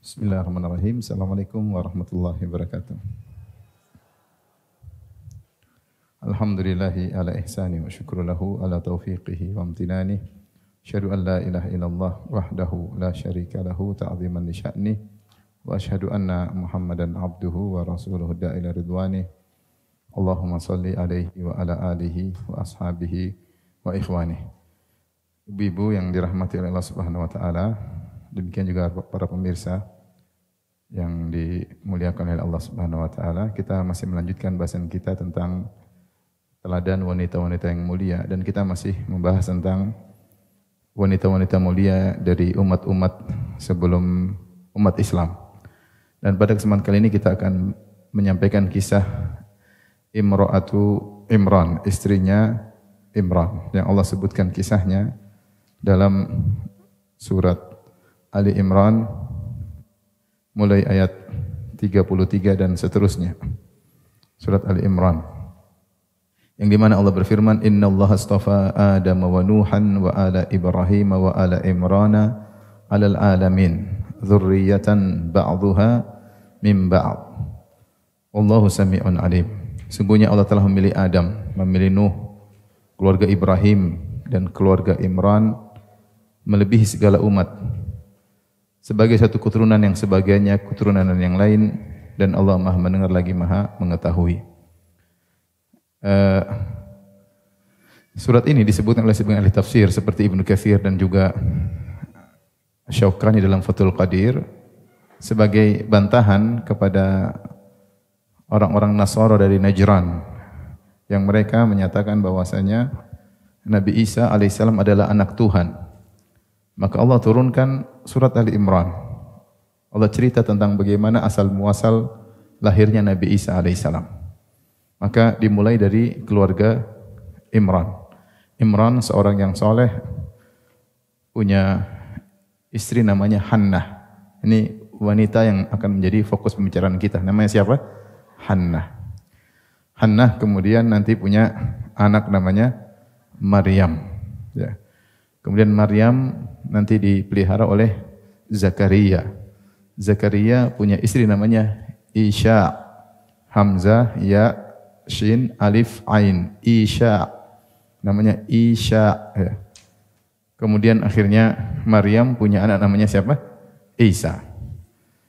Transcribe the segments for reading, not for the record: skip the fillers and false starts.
Bismillahirrahmanirrahim. Assalamualaikum warahmatullahi wabarakatuh. Alhamdulillahi ala ihsani wa syukru lahu ala taufiqihi wa amtinani. Asyhadu an la ilaha illallah wahdahu la syarika lahu ta'ziman li sya'ni. Wa asyhadu anna Muhammadan abduhu wa rasuluhu da'ila ridwani. Allahumma salli alaihi wa ala alihi wa ashabihi wa ikhwani. Ibu-ibu yang dirahmati oleh Allah Subhanahu wa taala, demikian juga para pemirsa yang dimuliakan oleh Allah Subhanahu wa taala, kita masih melanjutkan bahasan kita tentang teladan wanita-wanita yang mulia, dan kita masih membahas tentang wanita-wanita mulia dari umat-umat sebelum umat Islam. Dan pada kesempatan kali ini kita akan menyampaikan kisah Imra'atu Imran, istrinya Imran, yang Allah sebutkan kisahnya dalam surat Ali Imran mulai ayat 33 dan seterusnya. Surat Ali Imran, yang di mana Allah berfirman, Innallaha astafa Adam wa Nuhan wa ala Ibrahim wa ala Imrana alal alamin dzurriyyatan ba'dhuha min ba'd. Wallahu sami'un alim. Sungguhnya Allah telah memilih Adam, memilih Nuh, keluarga Ibrahim dan keluarga Imran melebihi segala umat sebagai satu keturunan yang sebagiannya keturunan yang lain, dan Allah Maha mendengar lagi Maha mengetahui. Surat ini disebutkan oleh sebagian ahli tafsir seperti Ibnu Katsir dan juga Syauqani dalam Fathul Qadir sebagai bantahan kepada orang-orang Nasara dari Najran yang mereka menyatakan bahwasanya Nabi Isa alaihissalam adalah anak Tuhan. Maka Allah turunkan surat Ali Imran. Allah cerita tentang bagaimana asal muasal lahirnya Nabi Isa alaihissalam. Maka dimulai dari keluarga Imran. Imran seorang yang soleh, punya istri namanya Hannah. Ini wanita yang akan menjadi fokus pembicaraan kita. Namanya siapa? Hannah. Hannah kemudian nanti punya anak namanya Maryam. Ya. Kemudian Maryam nanti dipelihara oleh Zakaria. Zakaria punya istri namanya Isha. Hamzah, Ya, Shin, Alif, Ain. Isha. Namanya Isha. Ya. Kemudian akhirnya Maryam punya anak namanya siapa? Isa.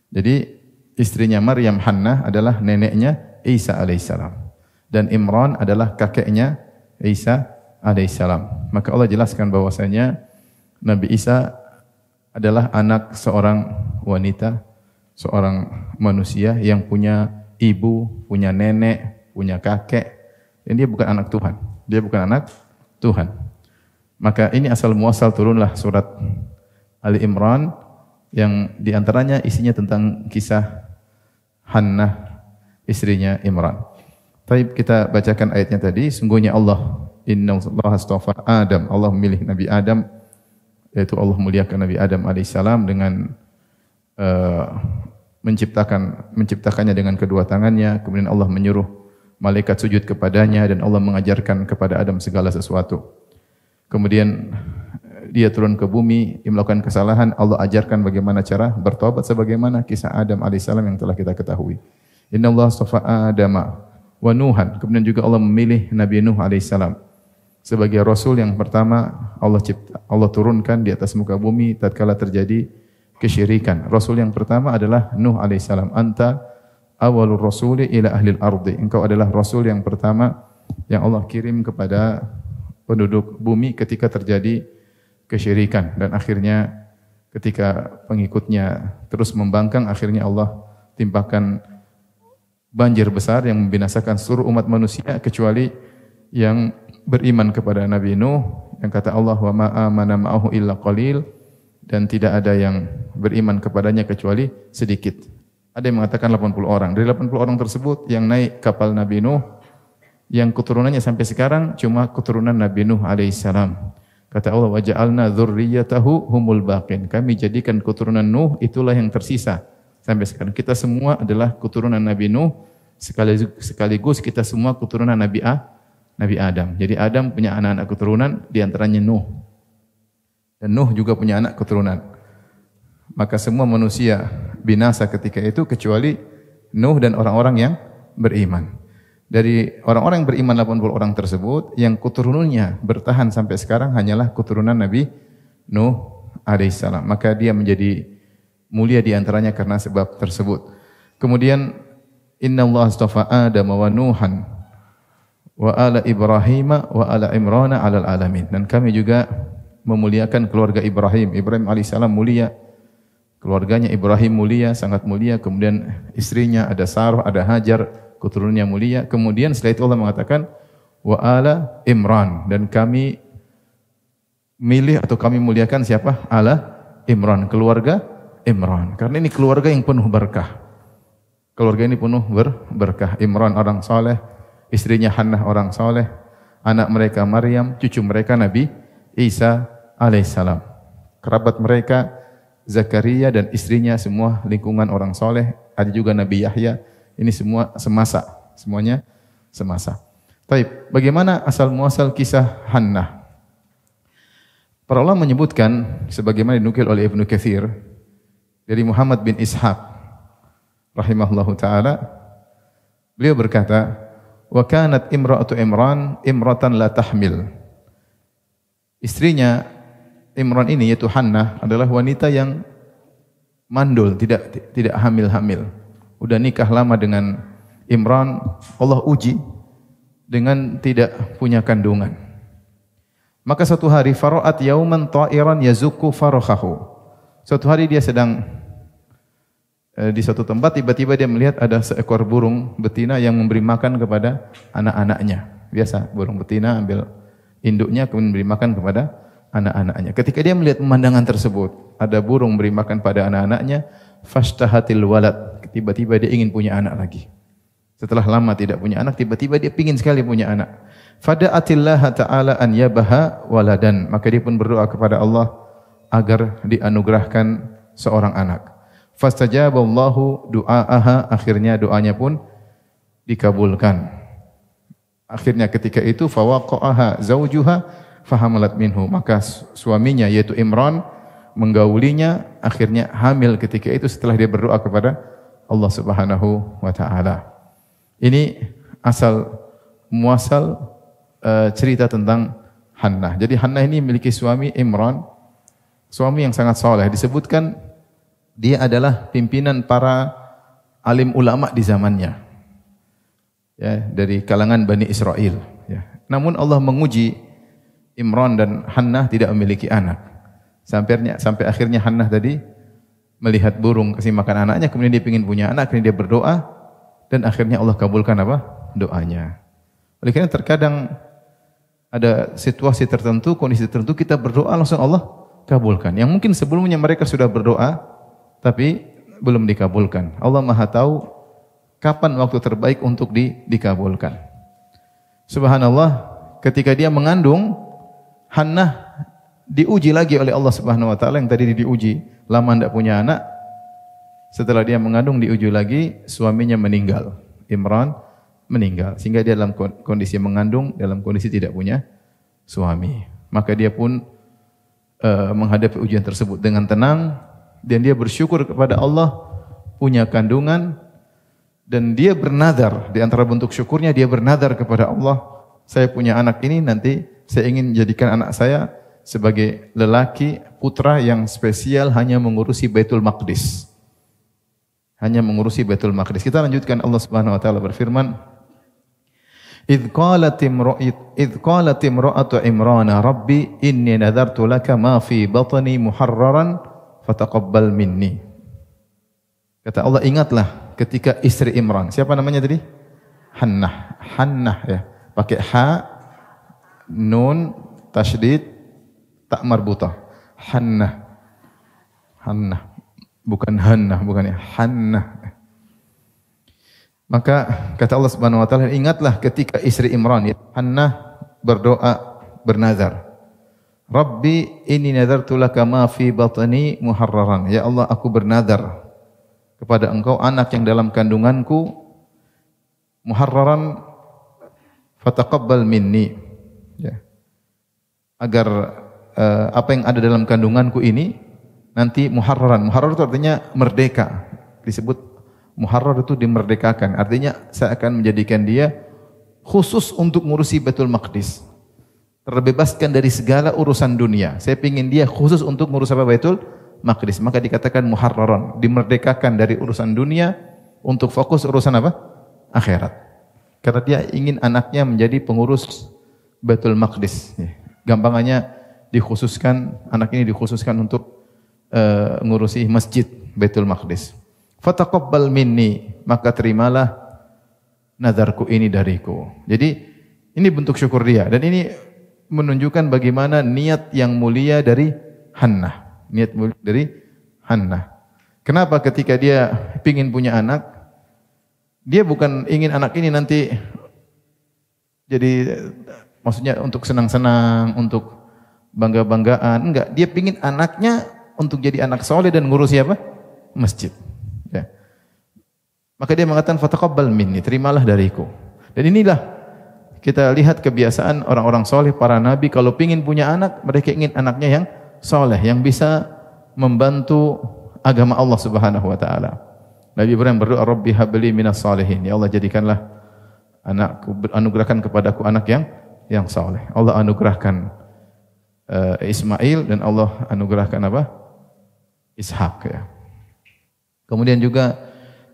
Jadi istrinya Maryam, Hannah, adalah neneknya Isa alaihissalam. Dan Imran adalah kakeknya Isa alaihissalam. Maka Allah jelaskan bahwasanya Nabi Isa adalah anak seorang wanita, seorang manusia yang punya ibu, punya nenek, punya kakek, dan dia bukan anak Tuhan. Dia bukan anak Tuhan. Maka ini asal muasal turunlah surat Ali Imran, yang diantaranya isinya tentang kisah Hannah, istrinya Imran. Baik, kita bacakan ayatnya tadi. Sungguhnya Allah, Innallaha astafa Adam, Allah memilih Nabi Adam, yaitu Allah muliakan Nabi Adam alaihissalam dengan menciptakannya dengan kedua tangannya. Kemudian Allah menyuruh malaikat sujud kepadanya, dan Allah mengajarkan kepada Adam segala sesuatu. Kemudian dia turun ke bumi, dia melakukan kesalahan, Allah ajarkan bagaimana cara bertobat, sebagaimana kisah Adam alaihissalam yang telah kita ketahui. Innallaha astafa Adama wa Nuhan. Kemudian juga Allah memilih Nabi Nuh alaihissalam sebagai rasul yang pertama Allah turunkan di atas muka bumi tatkala terjadi kesyirikan. Rasul yang pertama adalah Nuh alaihissalam. Anta awwalur rasuli ila ahlil ardi. Engkau adalah rasul yang pertama yang Allah kirim kepada penduduk bumi ketika terjadi kesyirikan, dan akhirnya ketika pengikutnya terus membangkang, akhirnya Allah timpakan banjir besar yang membinasakan seluruh umat manusia kecuali yang beriman kepada Nabi Nuh, yang kata Allah, wa ma amana ma'ahu illa qalil, dan tidak ada yang beriman kepadanya kecuali sedikit. Ada yang mengatakan 80 orang. Dari 80 orang tersebut yang naik kapal Nabi Nuh, yang keturunannya sampai sekarang cuma keturunan Nabi Nuh alaihissalam. Kata Allah, wa ja'alna dzurriyyatahu humul baqin. Kami jadikan keturunan Nuh itulah yang tersisa sampai sekarang. Kita semua adalah keturunan Nabi Nuh, sekaligus kita semua keturunan Nabi Adam. Jadi Adam punya anak-anak keturunan, di antaranya Nuh. Dan Nuh juga punya anak keturunan. Maka semua manusia binasa ketika itu kecuali Nuh dan orang-orang yang beriman. Dari orang-orang yang beriman 80 orang tersebut, yang keturunannya bertahan sampai sekarang hanyalah keturunan Nabi Nuh alaihissalam. Maka dia menjadi mulia di antaranya karena sebab tersebut. Kemudian Inna Allah astafa Adam wa Nuhan wa ala Ibrahim wa ala Imran alal alamin. Dan kami juga memuliakan keluarga Ibrahim. Ibrahim alaihissalam mulia. Keluarganya Ibrahim mulia, sangat mulia. Kemudian istrinya ada Sarah, ada Hajar, keturunannya mulia. Kemudian setelah itu Allah mengatakan wa ala Imran, dan kami milih atau kami muliakan siapa? Ala Imran, keluarga Imran. Karena ini keluarga yang penuh berkah. Keluarga ini penuh berkah. Imran orang soleh, istrinya Hannah orang soleh, anak mereka Maryam, cucu mereka Nabi Isa alaihissalam. Kerabat mereka Zakaria dan istrinya semua lingkungan orang soleh. Ada juga Nabi Yahya. Ini semua semasa, semuanya semasa. Baik, bagaimana asal muasal kisah Hannah? Para ulama menyebutkan sebagaimana dinukil oleh Ibnu Katsir dari Muhammad bin Ishaq rahimahullahu taala, beliau berkata, "Wa kanat imra'atu Imran imratan la tahmil." Istrinya Imran ini yaitu Hannah adalah wanita yang mandul, tidak hamil-hamil. Udah nikah lama dengan Imran, Allah uji dengan tidak punya kandungan. Maka satu hari fara'at yauman ta'iran yazukku farakhahu. Suatu hari dia sedang di suatu tempat, tiba-tiba dia melihat ada seekor burung betina yang memberi makan kepada anak-anaknya. Biasa burung betina ambil induknya kemudian memberi makan kepada anak-anaknya. Ketika dia melihat pemandangan tersebut, ada burung memberi makan pada anak-anaknya, fashtahatil walad. Tiba-tiba dia ingin punya anak lagi. Setelah lama tidak punya anak, tiba-tiba dia ingin sekali punya anak. Fada'atillaha ta'ala an yabaha waladan. Maka dia pun berdoa kepada Allah agar dianugerahkan seorang anak. Fastajaballahu du'aaha. Akhirnya doanya pun dikabulkan. Akhirnya ketika itu fawaqa'aha zawjuha fahamalat minhu. Maka suaminya yaitu Imran menggaulinya, akhirnya hamil ketika itu setelah dia berdoa kepada Allah Subhanahu wa taala. Ini asal muasal cerita tentang Hannah. Jadi Hannah ini memiliki suami Imran, suami yang sangat saleh. Disebutkan dia adalah pimpinan para alim ulama di zamannya. Ya, dari kalangan Bani Israel, ya. Namun Allah menguji Imran dan Hannah tidak memiliki anak. Sampai akhirnya Hannah tadi melihat burung kasih makan anaknya, kemudian dia ingin punya anak, kemudian dia berdoa dan akhirnya Allah kabulkan apa? Doanya. Oleh karena terkadang ada situasi tertentu, kondisi tertentu kita berdoa langsung Allah kabulkan. Yang mungkin sebelumnya mereka sudah berdoa tapi belum dikabulkan. Allah Maha tahu kapan waktu terbaik untuk dikabulkan. Subhanallah, ketika dia mengandung, Hannah diuji lagi oleh Allah Subhanahu wa taala. Yang tadi diuji lama tidak punya anak, setelah dia mengandung diuji lagi, suaminya meninggal. Imran meninggal, sehingga dia dalam kondisi mengandung, dalam kondisi tidak punya suami. Maka dia pun menghadapi ujian tersebut dengan tenang, dan dia bersyukur kepada Allah punya kandungan, dan dia bernadar. Di antara bentuk syukurnya dia bernadar kepada Allah, saya punya anak ini nanti saya ingin jadikan anak saya sebagai lelaki putra yang spesial hanya mengurusi Baitul Maqdis. Hanya mengurusi Baitul Maqdis. Kita lanjutkan, Allah Subhanahu wa taala berfirman, "Idz qalat imra'atu Imran, Rabbi inni nadartu laka ma fi batni muharraran fataqabbal minni." Kata Allah, ingatlah ketika istri Imran. Siapa namanya tadi? Hannah. Hannah ya. Pakai ha, nun, tasydid, tak marbutah. Hannah. Hannah. Bukan Hannah, bukan ya. Hannah. Maka kata Allah Subhanahu wa taala, ingatlah ketika istri Imran, ya, Hannah berdoa, bernazar. Rabbi inni nadartu laka ma fi batni muharraran. Ya Allah, aku bernazar kepada Engkau anak yang dalam kandunganku muharraran fataqabbal minni. Ya. Agar apa yang ada dalam kandunganku ini nanti muharraran. Muharrar itu artinya merdeka. disebut muharrar itu dimerdekakan. Artinya saya akan menjadikan dia khusus untuk ngurusi Baitul Maqdis. Terbebaskan dari segala urusan dunia. Saya ingin dia khusus untuk ngurus apa? Baitul Maqdis. Maka dikatakan muharraron, dimerdekakan dari urusan dunia untuk fokus urusan apa? Akhirat. Karena dia ingin anaknya menjadi pengurus Baitul Maqdis. Gampangannya dikhususkan, anak ini dikhususkan untuk ngurusi masjid Baitul Maqdis. Fataqabbal minni, maka terimalah nazarku ini dariku. Jadi ini bentuk syukur dia, dan ini menunjukkan bagaimana niat yang mulia dari Hannah. Niat mulia dari Hannah. Kenapa ketika dia ingin punya anak, dia bukan ingin anak ini nanti jadi maksudnya untuk senang-senang, untuk bangga-banggaan, enggak. Dia ingin anaknya untuk jadi anak soleh dan ngurus siapa? Masjid. Ya. Maka dia mengatakan fataqabbal minni, terimalah dariku. Dan inilah kita lihat kebiasaan orang-orang soleh, para nabi, kalau ingin punya anak, mereka ingin anaknya yang soleh, yang bisa membantu agama Allah Subhanahu wa taala. Nabi Ibrahim berdoa, Rabbi habli minas salihin. Ya Allah, jadikanlah anakku, anugerahkan kepadaku anak yang soleh. Allah anugerahkan Ismail, dan Allah anugerahkan apa? Ishak, ya. Kemudian juga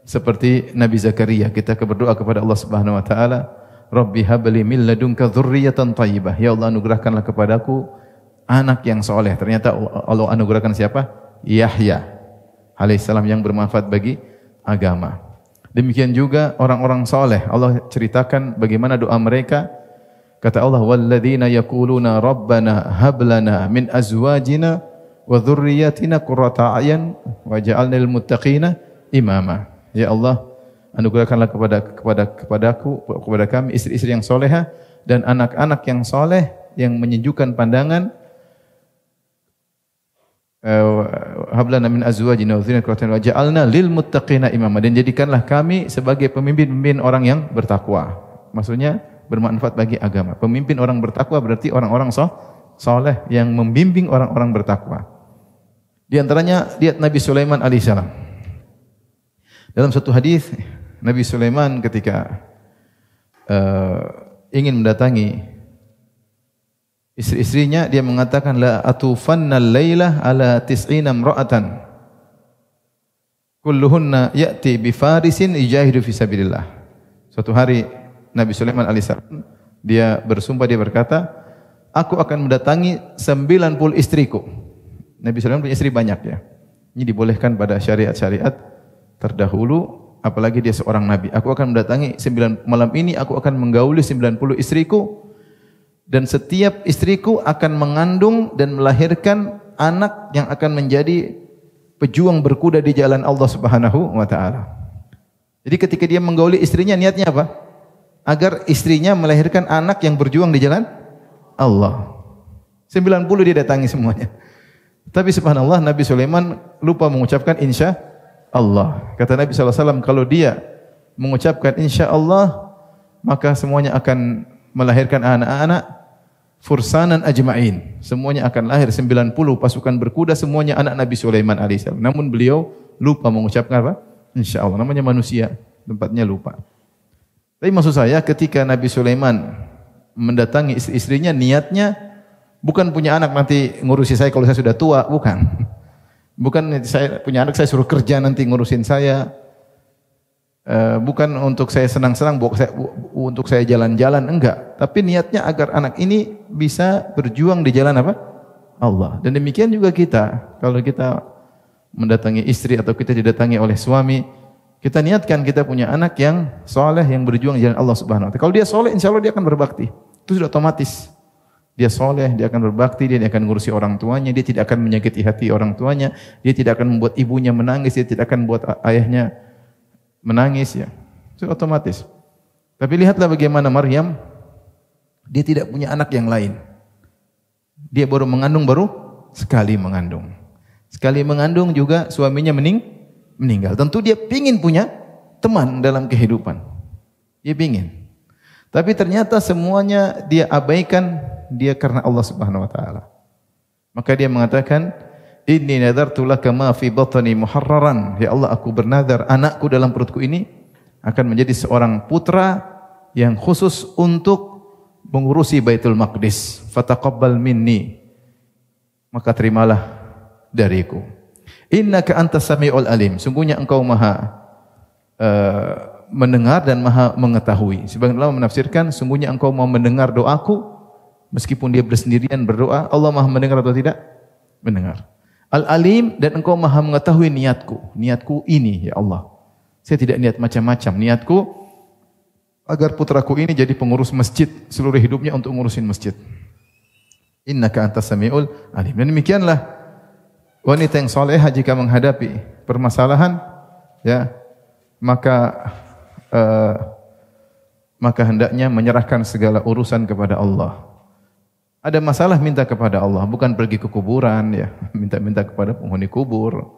seperti Nabi Zakaria, kita berdoa kepada Allah Subhanahu wa taala, Rabbi habli min ladunka dzurriyyatan thayyibah. Ya Allah, anugerahkanlah kepadaku anak yang soleh. Ternyata Allah anugerahkan siapa? Yahya alaihissalam, yang bermanfaat bagi agama. Demikian juga orang-orang soleh. Allah ceritakan bagaimana doa mereka. Kata Allah, walladzina yaquluna rabbana hab lana min azwajina wa dzurriyyatina qurrata a'yun waj'alnal muttaqina imama. Ya Allah, anugerahkanlah kepada kami istri-istri yang soleha dan anak-anak yang soleh yang menyejukkan pandangan. Hablana min azwajina wa dzurriyyatina waj'alna lil muttaqina imama, dan jadikanlah kami sebagai pemimpin-pemimpin orang yang bertakwa. Maksudnya bermanfaat bagi agama. Pemimpin orang bertakwa berarti orang-orang soleh yang membimbing orang-orang bertakwa. Di antaranya lihat Nabi Sulaiman alaihissalam. Dalam satu hadis, Nabi Sulaiman ketika ingin mendatangi istri-istrinya, dia mengatakan la atufanna al-laila ala tis'ina imra'atan kulluhunna ya'ti bi farisin yujahidu fi sabilillah. Suatu hari Nabi Sulaiman alaihissalam dia bersumpah, dia berkata, aku akan mendatangi 90 istriku. Nabi Sulaiman punya istri banyak, ya. Ini dibolehkan pada syariat-syariat terdahulu, apalagi dia seorang nabi. Aku akan mendatangi malam ini aku akan menggauli 90 istriku, dan setiap istriku akan mengandung dan melahirkan anak yang akan menjadi pejuang berkuda di jalan Allah Subhanahu wa taala. Jadi ketika dia menggauli istrinya, niatnya apa? Agar istrinya melahirkan anak yang berjuang di jalan Allah. 90 dia datangi semuanya. Tapi subhanallah, Nabi Sulaiman lupa mengucapkan insya Allah. Kata Nabi SAW, kalau dia mengucapkan insya Allah, maka semuanya akan melahirkan anak-anak fursanan ajma'in. Semuanya akan lahir 90 pasukan berkuda, semuanya anak Nabi Sulaiman alaihissalam. Namun beliau lupa mengucapkan apa? Insya Allah. Namanya manusia, tempatnya lupa. Tapi maksud saya, ketika Nabi Sulaiman mendatangi istri-istrinya, niatnya bukan punya anak nanti ngurusi saya kalau saya sudah tua, bukan. Bukan saya punya anak saya suruh kerja nanti ngurusin saya. Bukan untuk saya senang-senang, untuk saya jalan-jalan, enggak. Tapi niatnya agar anak ini bisa berjuang di jalan apa? Allah. Dan demikian juga kita, kalau kita mendatangi istri atau kita didatangi oleh suami, kita niatkan kita punya anak yang soleh, yang berjuang di jalan Allah Subhanahu wa taala. Kalau dia soleh, insya Allah dia akan berbakti. Itu sudah otomatis. Dia soleh, dia akan berbakti, dia akan ngurusi orang tuanya, dia tidak akan menyakiti hati orang tuanya, dia tidak akan membuat ibunya menangis, dia tidak akan membuat ayahnya menangis, ya. Itu otomatis. Tapi lihatlah bagaimana Maryam, dia tidak punya anak yang lain. Dia baru mengandung, baru sekali mengandung. Sekali mengandung juga suaminya meninggal. Tentu dia pingin punya teman dalam kehidupan. Dia pingin. Tapi ternyata semuanya dia abaikan, dia karena Allah Subhanahu wa taala. Maka dia mengatakan, Inni nadartu laka ma fi batni muharraran. Ya Allah, aku bernazar anakku dalam perutku ini akan menjadi seorang putra yang khusus untuk mengurusi Baitul Maqdis. Fataqabbal minni. Maka terimalah dariku. Innaka antas samiul alim. Sungguhnya engkau maha mendengar dan maha mengetahui. Sebagian ulama menafsirkan, sungguhnya engkau mau mendengar doaku, meskipun dia bersendirian berdoa, Allah maha mendengar atau tidak? Mendengar. Al-alim, dan engkau maha mengetahui niatku. Niatku ini, ya Allah. Saya tidak niat macam-macam. Niatku, agar putraku ini jadi pengurus masjid, seluruh hidupnya untuk ngurusin masjid. Innaka antas samiul alim. Dan demikianlah wanita yang salehah jika menghadapi permasalahan, ya, maka hendaknya menyerahkan segala urusan kepada Allah. Ada masalah minta kepada Allah, bukan pergi ke kuburan, ya, minta kepada penghuni kubur,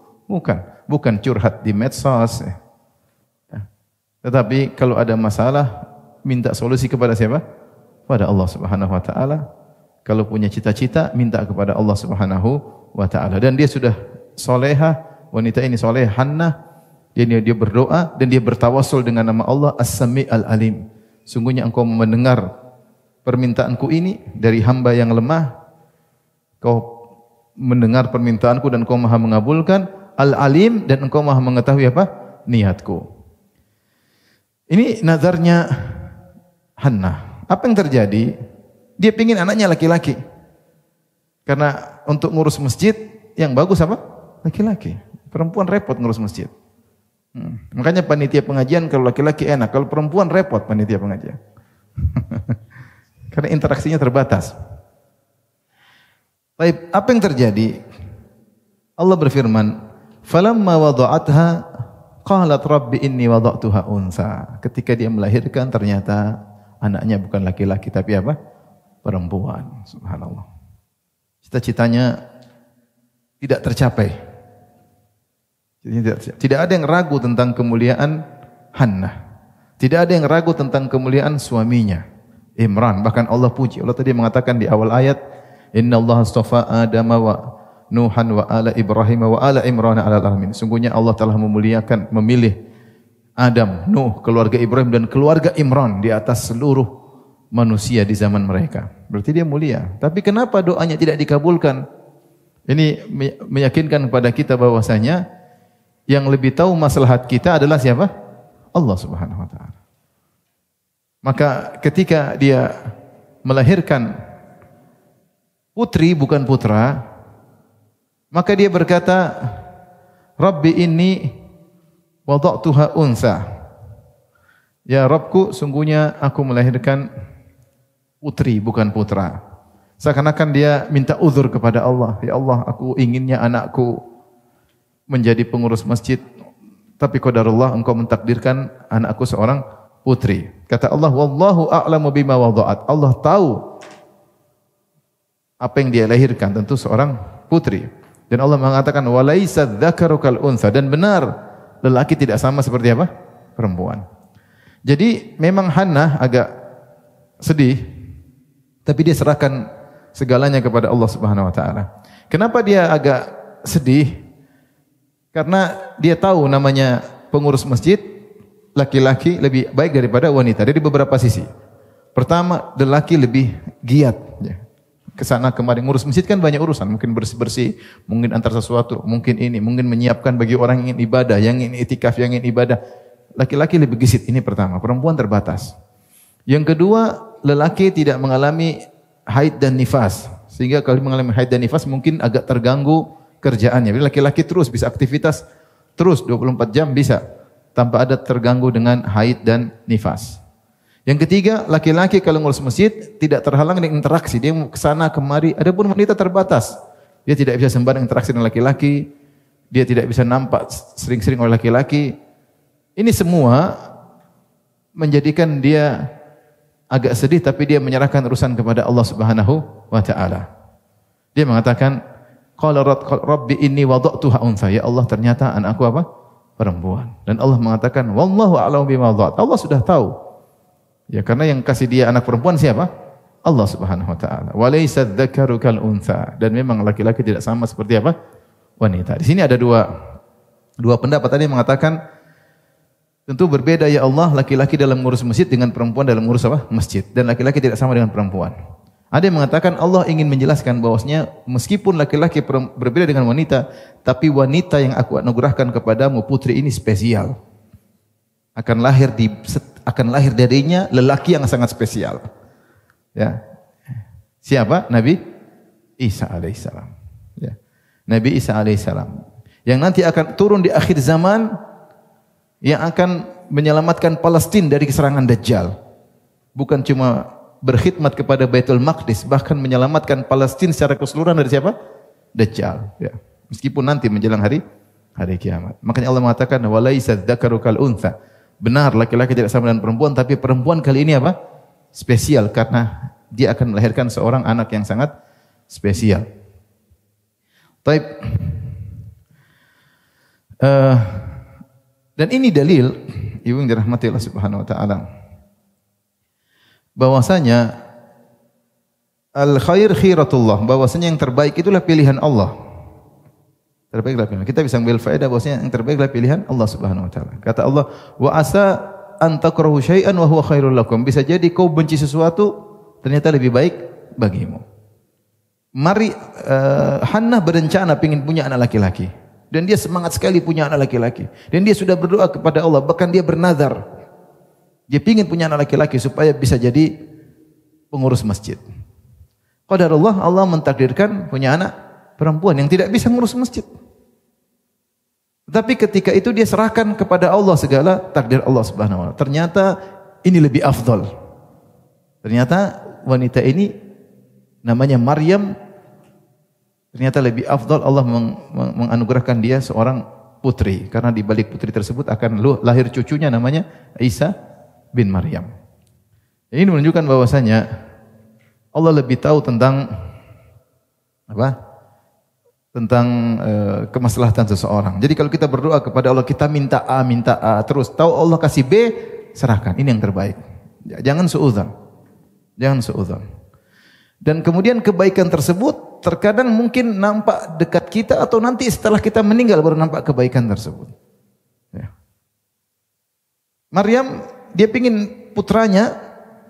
bukan curhat di medsos, ya. Tetapi kalau ada masalah, minta solusi kepada siapa? Pada Allah Subhanahu wa taala. Kalau punya cita-cita, minta kepada Allah Subhanahu wa taala. Dan dia sudah salehah, wanita ini salehah, Hannah. Dia berdoa dan dia bertawassul dengan nama Allah As-Sami' Al-Alim. Sungguhnya engkau mendengar permintaanku ini dari hamba yang lemah. Kau mendengar permintaanku dan engkau maha mengabulkan. Al-Alim, dan engkau maha mengetahui apa? Niatku. Ini nazarnya Hannah. Apa yang terjadi? Dia ingin anaknya laki-laki. Karena untuk ngurus masjid yang bagus apa? Laki-laki. Perempuan repot ngurus masjid. Makanya panitia pengajian kalau laki-laki enak, kalau perempuan repot panitia pengajian. Karena interaksinya terbatas. Baik, apa yang terjadi? Allah berfirman, "Falamma wada'atha qalat rabbi inni wada'tuha unsa." Ketika dia melahirkan ternyata anaknya bukan laki-laki tapi apa? Perempuan. Subhanallah. Cita-citanya tidak tercapai. Tidak ada yang ragu tentang kemuliaan Hannah. Tidak ada yang ragu tentang kemuliaan suaminya, Imran. Bahkan Allah puji. Allah tadi mengatakan di awal ayat, Inna Allah astafa Adam wa Nuhan wa ala Ibrahim wa ala Imran ala alamin. Sungguhnya Allah telah memuliakan, memilih Adam, Nuh, keluarga Ibrahim dan keluarga Imran di atas seluruh manusia di zaman mereka. Berarti dia mulia. Tapi kenapa doanya tidak dikabulkan? Ini meyakinkan kepada kita bahwasanya yang lebih tahu maslahat kita adalah siapa? Allah Subhanahu wa taala. Maka ketika dia melahirkan putri bukan putra, maka dia berkata, Rabbi inni wada'tuha unsa. Ya Rabbku, sungguhnya aku melahirkan putri bukan putra. Seakan-akan dia minta uzur kepada Allah. Ya Allah, aku inginnya anakku menjadi pengurus masjid, tapi qadarullah engkau mentakdirkan anakku seorang putri. Kata Allah, wallahu a'lamu bima wada'at. Allah tahu apa yang dia lahirkan, tentu seorang putri. Dan Allah mengatakan walaisa dzakaru kal unsa, dan benar lelaki tidak sama seperti apa? Perempuan. Jadi memang Hannah agak sedih, tapi dia serahkan segalanya kepada Allah Subhanahu wa taala. Kenapa dia agak sedih? Karena dia tahu namanya pengurus masjid, laki-laki lebih baik daripada wanita dari beberapa sisi. Pertama, lelaki lebih giat. Kesana kemari ngurus masjid kan banyak urusan, mungkin bersih-bersih, mungkin antar sesuatu, mungkin ini, mungkin menyiapkan bagi orang yang ingin ibadah, yang ingin itikaf, yang ingin ibadah. Laki-laki lebih gesit, ini pertama. Perempuan terbatas. Yang kedua, lelaki tidak mengalami haid dan nifas, sehingga kalau mengalami haid dan nifas mungkin agak terganggu kerjaannya. Jadi laki-laki terus bisa aktivitas terus 24 jam bisa tanpa ada terganggu dengan haid dan nifas. Yang ketiga, laki-laki kalau ngurus masjid tidak terhalang dengan interaksi. Dia ke sana kemari. Adapun wanita terbatas. Dia tidak bisa sembarang interaksi dengan laki-laki. Dia tidak bisa nampak sering-sering oleh laki-laki. Ini semua menjadikan dia agak sedih, tapi dia menyerahkan urusan kepada Allah Subhanahu wa taala. Dia mengatakan, qala rabbi inni wada'tuha unsa. Ya Allah, ternyata anakku apa? Perempuan. Dan Allah mengatakan, wallahu a'lamu bima wada'at. Allah sudah tahu. Ya, karena yang kasih dia anak perempuan siapa? Allah Subhanahu wa taala. Wa laysa dzakaru kal unsa. Dan memang laki-laki tidak sama seperti apa? wanita. Di sini ada dua pendapat. Tadi yang mengatakan tentu berbeda ya Allah laki-laki dalam ngurus masjid dengan perempuan dalam ngurus apa? Masjid. Dan laki-laki tidak sama dengan perempuan. Ada yang mengatakan Allah ingin menjelaskan bahwasanya meskipun laki-laki berbeda dengan wanita, tapi wanita yang aku anugerahkan kepadamu putri ini spesial. Akan lahir darinya lelaki yang sangat spesial. Ya. Siapa? Nabi Isa alaihissalam. Ya. Nabi Isa alaihissalam. Yang nanti akan turun di akhir zaman yang akan menyelamatkan Palestina dari serangan Dajjal. Bukan cuma berkhidmat kepada Baitul Maqdis, bahkan menyelamatkan Palestina secara keseluruhan dari siapa? Dajjal. Ya. Meskipun nanti menjelang hari kiamat. Makanya Allah mengatakan walaisa dzakaru kal untha. Benar laki-laki tidak sama dengan perempuan, tapi perempuan kali ini apa? Spesial karena dia akan melahirkan seorang anak yang sangat spesial. Taib. Dan ini dalil ibu yang dirahmati Allah Subhanahu wa taala. Bahwasanya al-khair khiratullah, bahwasanya yang terbaik itulah pilihan Allah. Terbaiklah pilihan. Kita bisa ambil faedah bahwasanya yang terbaiklah pilihan Allah Subhanahu wa taala. Kata Allah, "Wa asa an takrahu syai'an wa huwa khairul lakum." Bisa jadi kau benci sesuatu ternyata lebih baik bagimu. Mari Hannah berencana ingin punya anak laki-laki dan dia semangat sekali punya anak laki-laki dan dia sudah berdoa kepada Allah, bahkan dia bernazar. Dia ingin punya anak laki-laki supaya bisa jadi pengurus masjid. Qadarullah Allah mentakdirkan punya anak perempuan yang tidak bisa ngurus masjid. Tapi ketika itu dia serahkan kepada Allah segala takdir Allah Subhanahu wa taala. Ternyata ini lebih afdal. Ternyata wanita ini namanya Maryam. Ternyata lebih afdal Allah menganugerahkan dia seorang putri karena di balik putri tersebut akan lahir cucunya namanya Isa bin Maryam. Ini menunjukkan bahwasanya Allah lebih tahu tentang apa? Tentang kemaslahatan seseorang. Jadi kalau kita berdoa kepada Allah, kita minta A, terus tahu Allah kasih B, serahkan. Ini yang terbaik. Jangan suudzon. Jangan suudzon. Dan kemudian kebaikan tersebut terkadang mungkin nampak dekat kita atau nanti setelah kita meninggal baru nampak kebaikan tersebut. Ya. Maryam dia pingin putranya,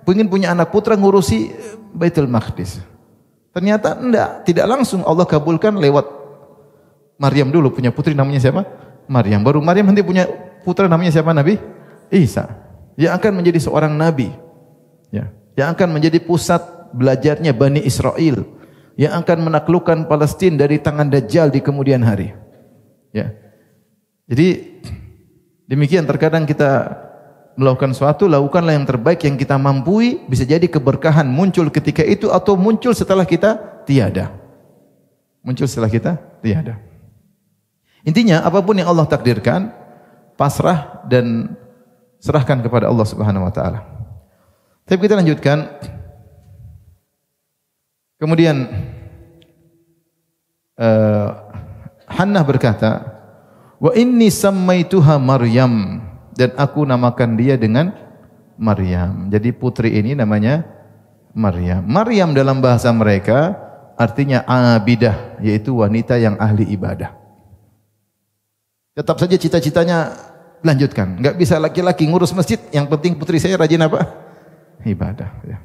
pingin punya anak putra ngurusi Baitul Maqdis. Ternyata tidak langsung Allah kabulkan lewat Maryam dulu punya putri namanya siapa? Maryam. Baru Maryam nanti punya putra namanya siapa? Nabi Isa. Yang akan menjadi seorang nabi. Ya. Yang akan menjadi pusat belajarnya Bani Israel. Yang akan menaklukkan Palestina dari tangan Dajjal di kemudian hari. Ya. Jadi demikian terkadang kita melakukan suatu, lakukanlah yang terbaik yang kita mampu, bisa jadi keberkahan muncul ketika itu atau muncul setelah kita tiada. Muncul setelah kita tiada. Intinya apapun yang Allah takdirkan, pasrah dan serahkan kepada Allah Subhanahu wa taala. Tapi kita lanjutkan. Kemudian Hannah berkata, "Wa inni sammaituha Maryam." Dan aku namakan dia dengan Maryam. Jadi putri ini namanya Maryam. Maryam dalam bahasa mereka artinya abidah, yaitu wanita yang ahli ibadah. Tetap saja cita-citanya lanjutkan. Enggak bisa laki-laki ngurus masjid, yang penting putri saya rajin apa? Ibadah. Ya.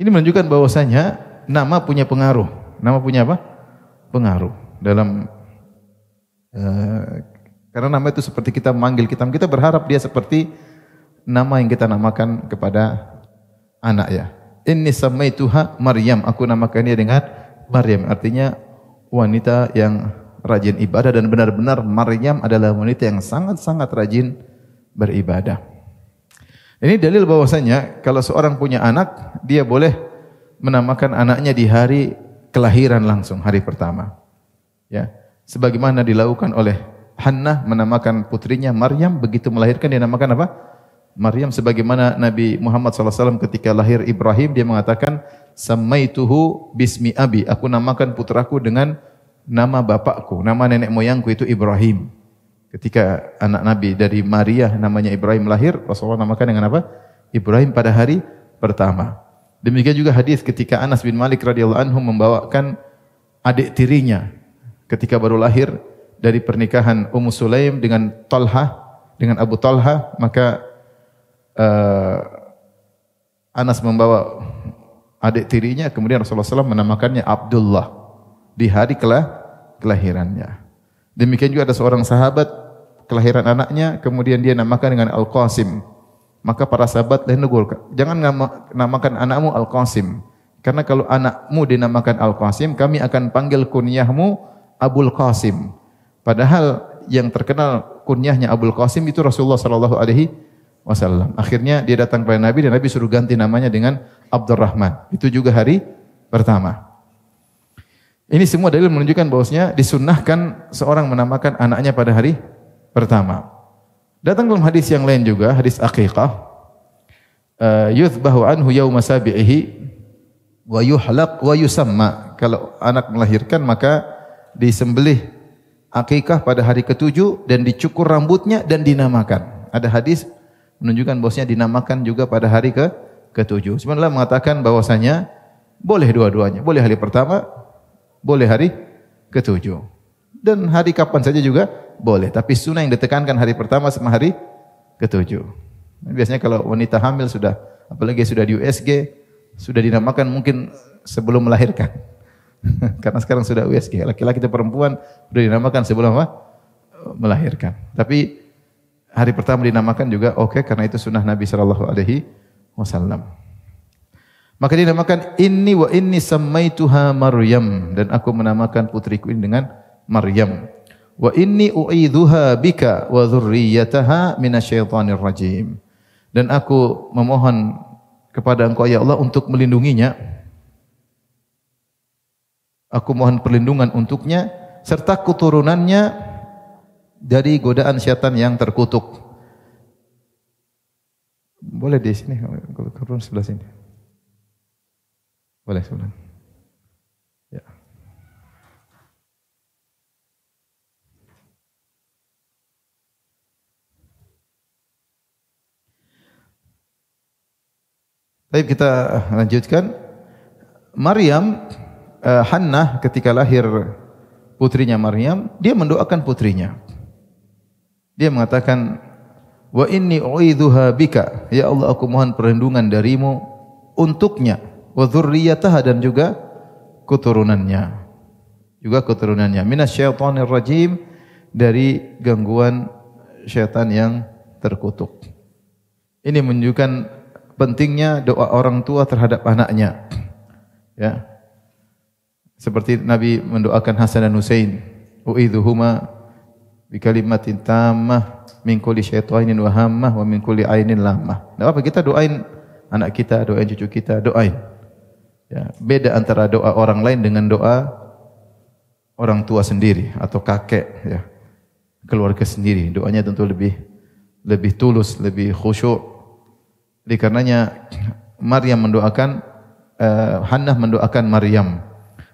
Ini menunjukkan bahwasanya nama punya pengaruh. Nama punya apa? Pengaruh dalam karena nama itu seperti kita memanggil kita berharap dia seperti nama yang kita namakan kepada anak ya. Inni sammaituha Maryam, aku namakan dia dengan Maryam, artinya wanita yang rajin ibadah dan benar-benar Maryam adalah wanita yang sangat-sangat rajin beribadah. Ini dalil bahwasanya kalau seorang punya anak, dia boleh menamakan anaknya di hari kelahiran langsung, hari pertama. Ya, sebagaimana dilakukan oleh Hannah menamakan putrinya Maryam, begitu melahirkan dia namakan apa? Maryam. Sebagaimana Nabi Muhammad SAW ketika lahir Ibrahim, dia mengatakan sammaituhu bismi abi, aku namakan putraku dengan nama bapakku, nama nenek moyangku itu Ibrahim. Ketika anak Nabi dari Maria namanya Ibrahim lahir, Rasulullah namakan dengan apa? Ibrahim pada hari pertama. Demikian juga hadis ketika Anas bin Malik radhiyallahu anhu membawakan adik tirinya ketika baru lahir dari pernikahan Ummu Sulaim dengan Abu Talha, maka Anas membawa adik tirinya, kemudian Rasulullah SAW menamakannya Abdullah di hari kelahirannya. Demikian juga ada seorang sahabat kelahiran anaknya, kemudian dia namakan dengan Al-Qasim. Maka para sahabat negur, jangan namakan anakmu Al-Qasim. Karena kalau anakmu dinamakan Al-Qasim, kami akan panggil kunyahmu Abul Qasim. Padahal yang terkenal kunyahnya Abul Qasim itu Rasulullah sallallahu alaihi wasallam. Akhirnya dia datang kepada Nabi dan Nabi suruh ganti namanya dengan Abdurrahman. Itu juga hari pertama. Ini semua dalil menunjukkan bahwasanya disunnahkan seorang menamakan anaknya pada hari pertama. Datang dalam hadis yang lain juga, hadis aqiqah, yuthbahu anhu yauma sabi'ihi wa yuhlaq wa yusamma. Kalau anak melahirkan maka disembelih akikah pada hari ketujuh dan dicukur rambutnya dan dinamakan. Ada hadis menunjukkan bahwasanya dinamakan juga pada hari ketujuh. Sebenarnya mengatakan bahwasanya boleh dua-duanya. Boleh hari pertama, boleh hari ketujuh. Dan hari kapan saja juga boleh. Tapi sunnah yang ditekankan hari pertama sama hari ketujuh. Biasanya kalau wanita hamil sudah, apalagi sudah di USG, sudah dinamakan mungkin sebelum melahirkan. Karena sekarang sudah USG, laki-laki atau perempuan sudah dinamakan sebelum apa? Melahirkan. Tapi hari pertama dinamakan juga oke, karena itu sunnah Nabi sallallahu alaihi wasallam. Maka dinamakan inni sammaituha Maryam, dan aku menamakan putriku ini dengan Maryam. Wa inni u'idzuha bika wa dzurriyyataha minasyaitonir rajim. Dan aku memohon kepada Engkau ya Allah untuk melindunginya. Aku mohon perlindungan untuknya serta keturunannya dari godaan syaitan yang terkutuk. Boleh di sini, kalau turun sebelah sini. Boleh sebelah. Ya. Baik, kita lanjutkan. Maryam, Hannah ketika lahir putrinya Maryam, dia mendoakan putrinya. Dia mengatakan, wa inni u'idzuha bika, ya Allah aku mohon perlindungan darimu untuknya, wa dzurriyyataha, dan juga keturunannya. Minasyaitonir rajim, dari gangguan syaitan yang terkutuk. Ini menunjukkan pentingnya doa orang tua terhadap anaknya. Ya. Seperti Nabi mendoakan Hasan dan Husain, u'idzuhuma bi kalimatin tammah min kulli syaitanin wa hammah wa min kulli ainin lammah. Enggak apa kita doain anak kita, doain cucu kita, doain. Ya, beda antara doa orang lain dengan doa orang tua sendiri atau kakek, ya. Keluarga sendiri, doanya tentu lebih tulus, lebih khusyuk. Oleh karenanya Maryam mendoakan, Hannah mendoakan Maryam.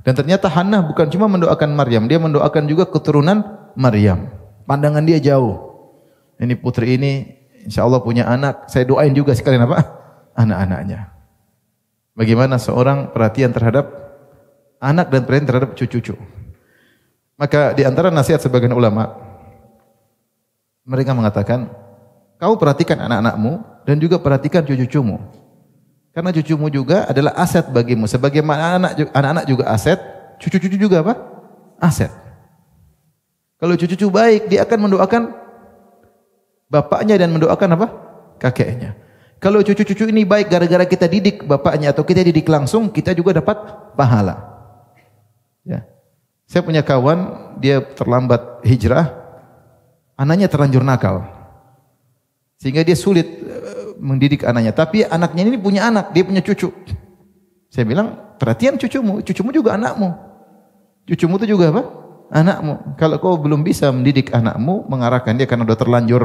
Dan ternyata Hannah bukan cuma mendoakan Maryam, dia mendoakan juga keturunan Maryam. Pandangan dia jauh. Ini putri ini insyaallah punya anak, saya doain juga sekalian apa? Anak-anaknya. Bagaimana seorang perhatian terhadap anak dan perhatian terhadap cucu-cucu. Maka di antara nasihat sebagian ulama, mereka mengatakan, kau perhatikan anak-anakmu dan juga perhatikan cucu-cucumu. Karena cucumu juga adalah aset bagimu. Sebagaimana anak-anak juga aset, cucu-cucu juga apa? Aset. Kalau cucu-cucu baik, dia akan mendoakan bapaknya dan mendoakan apa? Kakeknya. Kalau cucu-cucu ini baik gara-gara kita didik bapaknya atau kita didik langsung, kita juga dapat pahala. Ya. Saya punya kawan, dia terlambat hijrah, anaknya terlanjur nakal. Sehingga dia sulit mendidik anaknya. Tapi anaknya ini punya anak, dia punya cucu. Saya bilang, perhatian cucumu juga anakmu. Cucumu itu juga apa? Anakmu. Kalau kau belum bisa mendidik anakmu, mengarahkan dia karena sudah terlanjur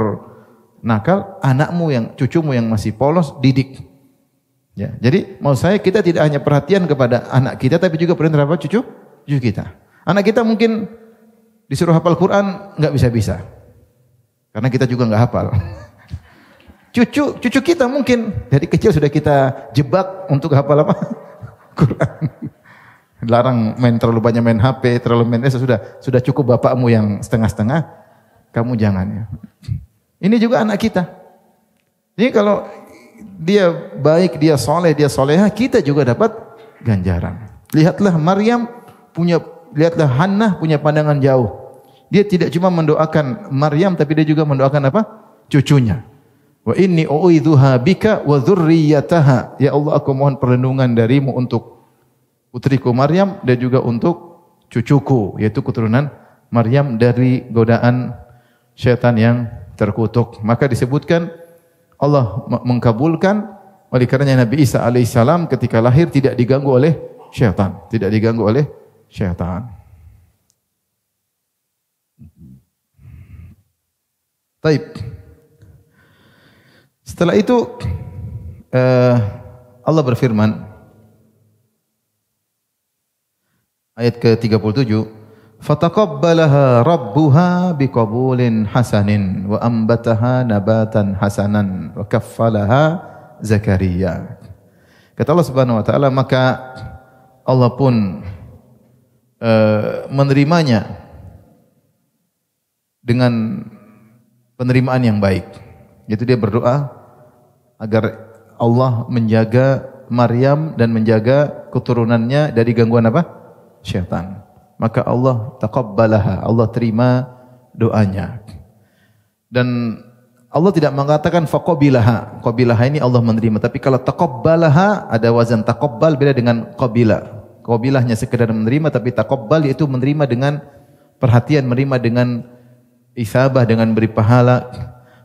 nakal, anakmu yang cucumu yang masih polos didik. Ya, jadi mau saya kita tidak hanya perhatian kepada anak kita, tapi juga perhatian terhadap cucu kita. Anak kita mungkin disuruh hafal Quran nggak bisa, karena kita juga nggak hafal. Cucu kita mungkin dari kecil sudah kita jebak untuk hafal apa? Quran. Larang main terlalu banyak main HP, terlalu main sudah cukup bapakmu yang setengah-setengah, kamu jangan ya. Ini juga anak kita. Jadi kalau dia baik, dia soleh, dia soleha, kita juga dapat ganjaran. Lihatlah Maryam lihatlah Hannah punya pandangan jauh. Dia tidak cuma mendoakan Maryam, tapi dia juga mendoakan apa? Cucunya. Wa inni u'idzuha bika wa dzurriyyataha. Ya Allah, aku mohon perlindungan darimu untuk putriku Maryam dan juga untuk cucuku, yaitu keturunan Maryam dari godaan syaitan yang terkutuk. Maka disebutkan Allah mengkabulkan oleh karenanya Nabi Isa alaihissalam ketika lahir tidak diganggu oleh syaitan, tidak diganggu oleh syaitan. Taib. Setelah itu Allah berfirman ayat ke-37, fataqabbalaha rabbuha biqabulin hasanin wa ambataha nabatan hasanan wa kaffalaha Zakaria. Kata Allah Subhanahu wa taala, maka Allah pun menerimanya dengan penerimaan yang baik. Yaitu dia berdoa agar Allah menjaga Maryam dan menjaga keturunannya dari gangguan apa? Syaitan. Maka Allah taqabbalaha, Allah terima doanya. Dan Allah tidak mengatakan faqabilaha. Qabilaha ini Allah menerima, tapi kalau taqabbalaha ada wazan taqabbal beda dengan qabila. Qabilahnya sekedar menerima, tapi taqabbal yaitu menerima dengan perhatian, menerima dengan isabah, dengan beri pahala.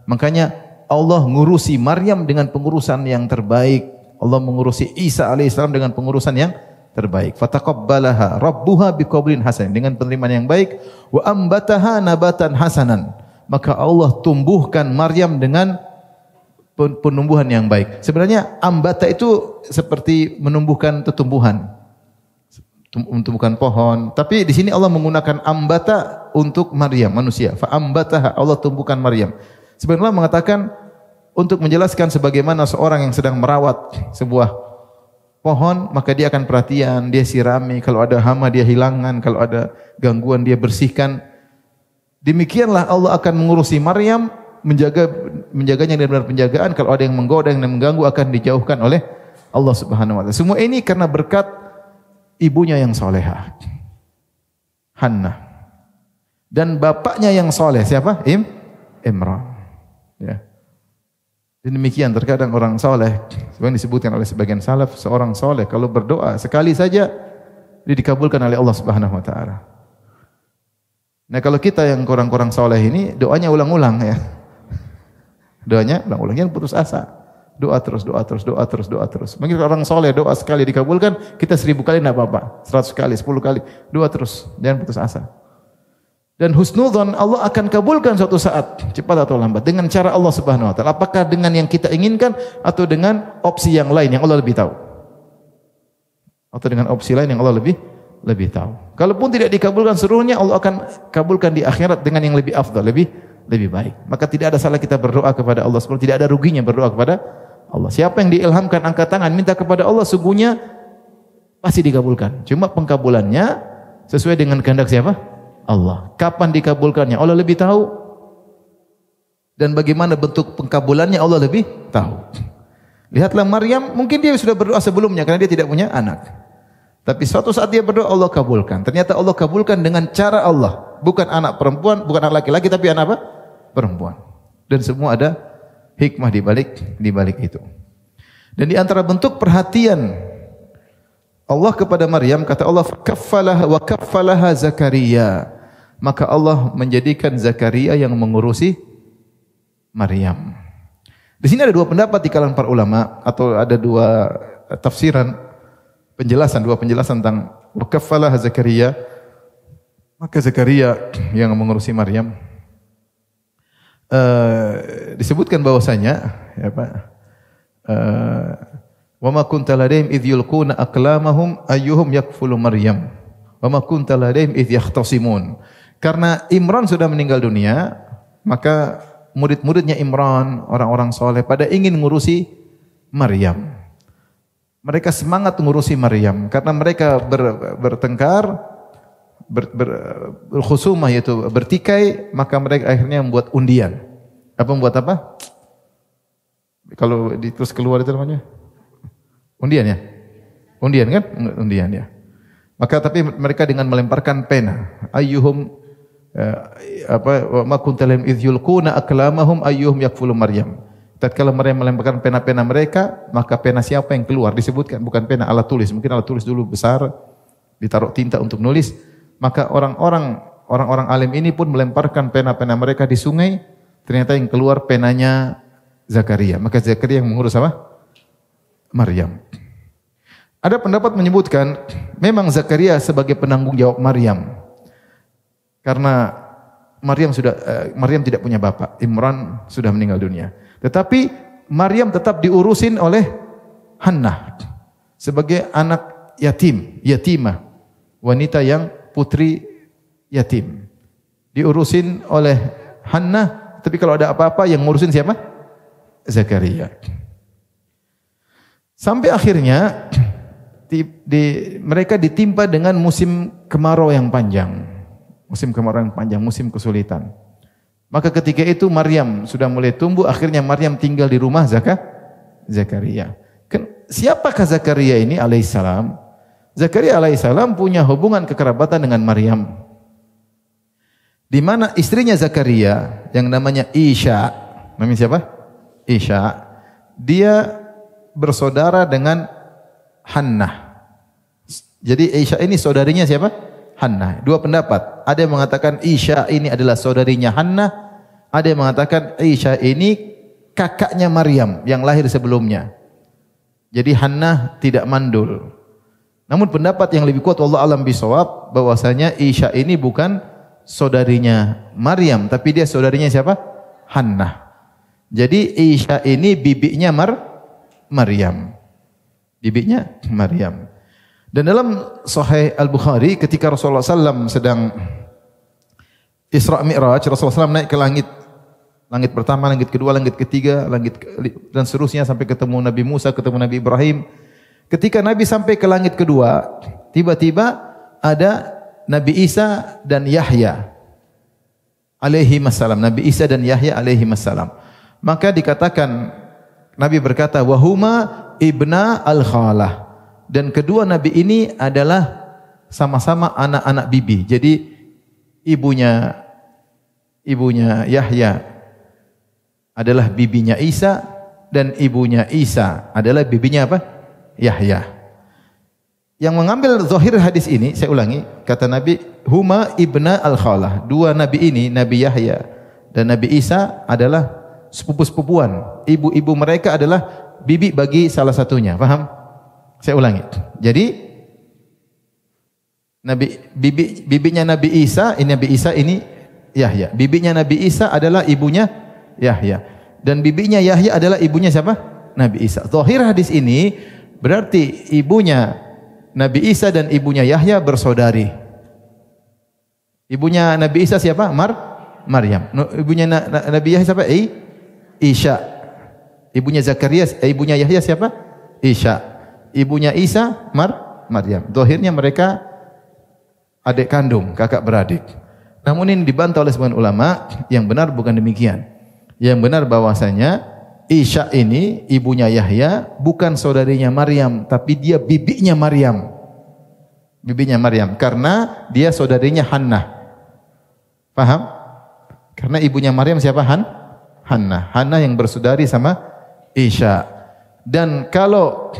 Makanya Allah ngurusi Maryam dengan pengurusan yang terbaik. Allah mengurusi Isa alaihissalam dengan pengurusan yang terbaik. Fataqabbalaha rabbuha biqablin hasan, dengan penerimaan yang baik. Wa ambataha nabatan hasanan, maka Allah tumbuhkan Maryam dengan penumbuhan yang baik. Sebenarnya ambata itu seperti menumbuhkan tumbuhan, menumbuhkan pohon. Tapi di sini Allah menggunakan ambata untuk Maryam, manusia. Fa ambataha, Allah tumbuhkan Maryam. Sebenarnya Allah mengatakan untuk menjelaskan sebagaimana seorang yang sedang merawat sebuah pohon, maka dia akan perhatian, dia sirami, kalau ada hama dia hilangkan, kalau ada gangguan dia bersihkan. Demikianlah Allah akan mengurusi Maryam, menjaganya dengan benar penjagaan. Kalau ada yang menggoda, yang mengganggu, akan dijauhkan oleh Allah Subhanahu wa taala. Semua ini karena berkat ibunya yang salehah, Hannah. Dan bapaknya yang soleh, siapa? Imran. Ya. Dan demikian terkadang orang soleh, seperti disebutkan oleh sebagian salaf, seorang soleh kalau berdoa sekali saja dia dikabulkan oleh Allah Subhanahu wa taala. Nah, kalau kita yang kurang-kurang soleh ini doanya ulang-ulang ya. Doanya ulang-ulang, yang putus asa. Doa terus, doa terus, doa terus, doa terus. Mungkin orang soleh doa sekali dikabulkan, kita 1000 kali enggak apa-apa, 100 kali, 10 kali, doa terus, jangan putus asa. Dan husnudzon Allah akan kabulkan suatu saat, cepat atau lambat, dengan cara Allah Subhanahu wa taala. Apakah dengan yang kita inginkan atau dengan opsi yang lain yang Allah lebih tahu? Atau dengan opsi lain yang Allah lebih tahu. Kalaupun tidak dikabulkan seluruhnya, Allah akan kabulkan di akhirat dengan yang lebih afdal, lebih baik. Maka tidak ada salah kita berdoa kepada Allah Subhanahu wa taala, tidak ada ruginya berdoa kepada Allah. Siapa yang diilhamkan angkat tangan minta kepada Allah, sungguhnya pasti dikabulkan. Cuma pengkabulannya sesuai dengan kehendak siapa? Allah. Kapan dikabulkannya Allah lebih tahu, dan bagaimana bentuk pengkabulannya Allah lebih tahu. Lihatlah Maryam, mungkin dia sudah berdoa sebelumnya karena dia tidak punya anak. Tapi suatu saat dia berdoa, Allah kabulkan. Ternyata Allah kabulkan dengan cara Allah, bukan anak perempuan, bukan anak laki-laki, tapi anak apa? Perempuan. Dan semua ada hikmah di balik itu. Dan di antara bentuk perhatian Allah kepada Maryam, kata Allah, kaffalaha wa kaffalaha Zakaria. Maka Allah menjadikan Zakaria yang mengurusi Maryam. Di sini ada dua pendapat di kalangan para ulama, atau ada dua tafsiran, dua penjelasan tentang wa kaffalaha Zakaria. Maka Zakaria yang mengurusi Maryam. Disebutkan bahwasanya ya Pak, wa ma kunta ladaihim idh yulquna aqlamahum ayyuhum yakfulu Maryam wa ma kunta ladaihim idh yahtasimun. Karena Imran sudah meninggal dunia, maka murid-muridnya Imran, orang-orang soleh pada ingin ngurusi Maryam. mereka semangat mengurusi Maryam karena mereka bertengkar, berkhusumah yaitu bertikai, maka mereka akhirnya membuat undian. Membuat apa? Kalau terus keluar itu namanya undian ya? Undian kan? Undian ya. Maka tapi mereka dengan melemparkan pena. Ayyuhum ma kunta lahum idh yulquna aqlamahum ayyuhum yakfulu Maryam. Tatkala mereka melemparkan pena-pena mereka, maka pena siapa yang keluar disebutkan, bukan pena alat tulis. Mungkin alat tulis dulu besar, ditaruh tinta untuk nulis. Maka orang-orang alim ini pun melemparkan pena-pena mereka di sungai. Ternyata yang keluar penanya Zakaria. Maka Zakaria yang mengurus apa? Maryam. Ada pendapat menyebutkan memang Zakaria sebagai penanggung jawab Maryam. Karena Maryam tidak punya bapak. Imran sudah meninggal dunia. Tetapi Maryam tetap diurusin oleh Hannah sebagai anak yatimah, wanita yang putri yatim. Diurusin oleh Hannah, tapi kalau ada apa-apa yang ngurusin siapa? Zakaria. Sampai akhirnya mereka ditimpa dengan musim kemarau yang panjang. Musim kemarau yang panjang, musim kesulitan. Maka ketika itu Maryam sudah mulai tumbuh, akhirnya Maryam tinggal di rumah Zakaria. Siapakah Zakaria ini alaihissalam? Zakaria alaihissalam punya hubungan kekerabatan dengan Maryam. Di mana istrinya Zakaria yang namanya Isha, namanya siapa? Isha. Dia bersaudara dengan Hannah. Jadi Isha ini saudarinya siapa? Hannah. Dua pendapat. Ada yang mengatakan Isha ini adalah saudarinya Hannah. Ada yang mengatakan Isha ini kakaknya Maryam yang lahir sebelumnya. Jadi Hannah tidak mandul. Namun pendapat yang lebih kuat wallahu alam bisawab bahwasanya Isha ini bukan saudarinya Maryam, tapi dia saudarinya siapa? Hannah. Jadi Isha ini bibinya Maryam. Bibinya Maryam. Dan dalam Sahih Al-Bukhari ketika Rasulullah SAW sedang Isra Mi'raj, Rasulullah SAW naik ke langit. Langit pertama, langit kedua, langit ketiga, dan seterusnya sampai ketemu Nabi Musa, ketemu Nabi Ibrahim. Ketika Nabi sampai ke langit kedua, tiba-tiba ada Nabi Isa dan Yahya alaihi wassalam. Nabi Isa dan Yahya alaihi wassalam. Maka dikatakan, Nabi berkata, wahuma ibna al-khalah. Dan kedua Nabi ini adalah sama-sama anak-anak bibi. Jadi ibunya Yahya adalah bibinya Isa dan ibunya Isa adalah bibinya apa? Yahya. Yang mengambil zahir hadis ini, saya ulangi, kata Nabi, huma ibna al-khalah. Dua Nabi ini, Nabi Yahya dan Nabi Isa adalah sepupu-sepupuan. Ibu-ibu mereka adalah bibi bagi salah satunya. Paham? Saya ulangi. Jadi bibinya Nabi Isa, ini Yahya. Bibinya Nabi Isa adalah ibunya Yahya. Dan bibinya Yahya adalah ibunya siapa? Nabi Isa. Zahir hadis ini berarti ibunya Nabi Isa dan ibunya Yahya bersaudari. Ibunya Nabi Isa siapa? Maryam. Ibunya Nabi Yahya siapa? Isha. Ibunya Zakaria, ibunya Yahya siapa? Isha. Ibunya Isa, Maryam. Zahirnya mereka adik kandung, kakak beradik. Namun ini dibantah oleh sebagian ulama, yang benar bukan demikian. Yang benar bahwasanya Isha ini ibunya Yahya bukan saudarinya Maryam, tapi dia bibinya Maryam. Bibinya Maryam karena dia saudarinya Hannah. Paham? Karena ibunya Maryam siapa? Hannah. Hannah yang bersaudari sama Isha. Dan kalau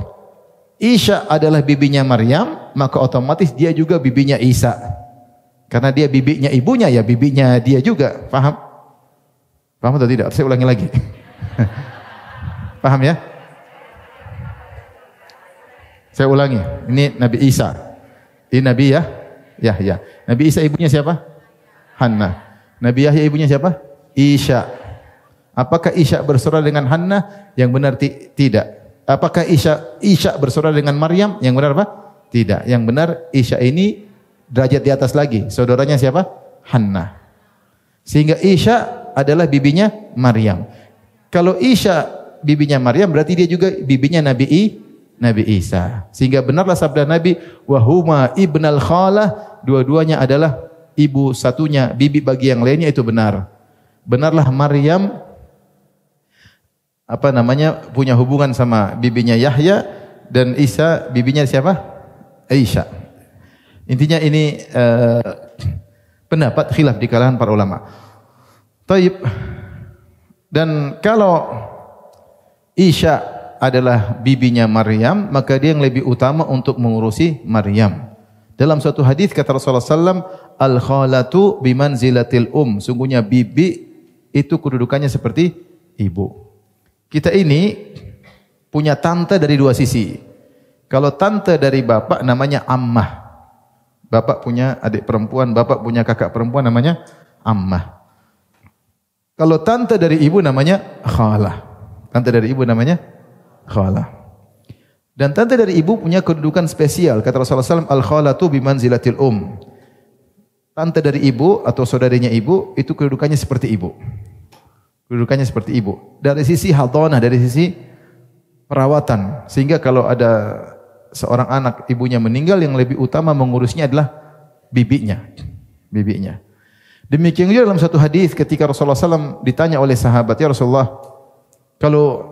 Isha adalah bibinya Maryam, maka otomatis dia juga bibinya Isa. Karena dia bibinya ibunya, ya bibinya dia juga. Paham? Paham atau tidak? Saya ulangi lagi. Paham ya? Saya ulangi. Ini Nabi Isa. Ini Nabi Yahya. Nabi Isa ibunya siapa? Hannah. Nabi Yahya ibunya siapa? Isha. Apakah Isha bersaudara dengan Hannah? Yang benar tidak. Apakah Isha bersaudara dengan Maryam? Yang benar apa? Tidak. Yang benar Isha ini derajat di atas lagi. Saudaranya siapa? Hannah. Sehingga Isha adalah bibinya Maryam. Kalau Isha bibinya Maryam berarti dia juga bibinya Nabi Isa. Sehingga benarlah sabda Nabi, wahuma ibnal khalah, dua-duanya adalah ibu satunya, bibi bagi yang lainnya, itu benar. Benarlah Maryam punya hubungan sama bibinya Yahya, dan Isa bibinya siapa? Aisyah. Intinya ini pendapat khilaf di kalangan para ulama. Taib. Dan kalau Isya adalah bibinya Maryam, maka dia yang lebih utama untuk mengurusi Maryam. Dalam suatu hadis kata Rasulullah SAW, al-khalatu bimanzilatil sungguhnya bibi itu kedudukannya seperti ibu. Kita ini punya tante dari dua sisi. Kalau tante dari bapak namanya ammah. Bapak punya adik perempuan, bapak punya kakak perempuan namanya ammah. Kalau tante dari ibu namanya khalah. Tante dari ibu namanya khalah. Dan tante dari ibu punya kedudukan spesial. Kata Rasulullah SAW, al-khalatu bimanzilatil Tante dari ibu atau saudarinya ibu itu kedudukannya seperti ibu. Kedudukannya seperti ibu. Dari sisi hadhanah, dari sisi perawatan. Sehingga kalau ada seorang anak ibunya meninggal, yang lebih utama mengurusnya adalah bibinya. Bibinya. Demikian juga dalam satu hadis ketika Rasulullah SAW ditanya oleh sahabat, ya Rasulullah, kalau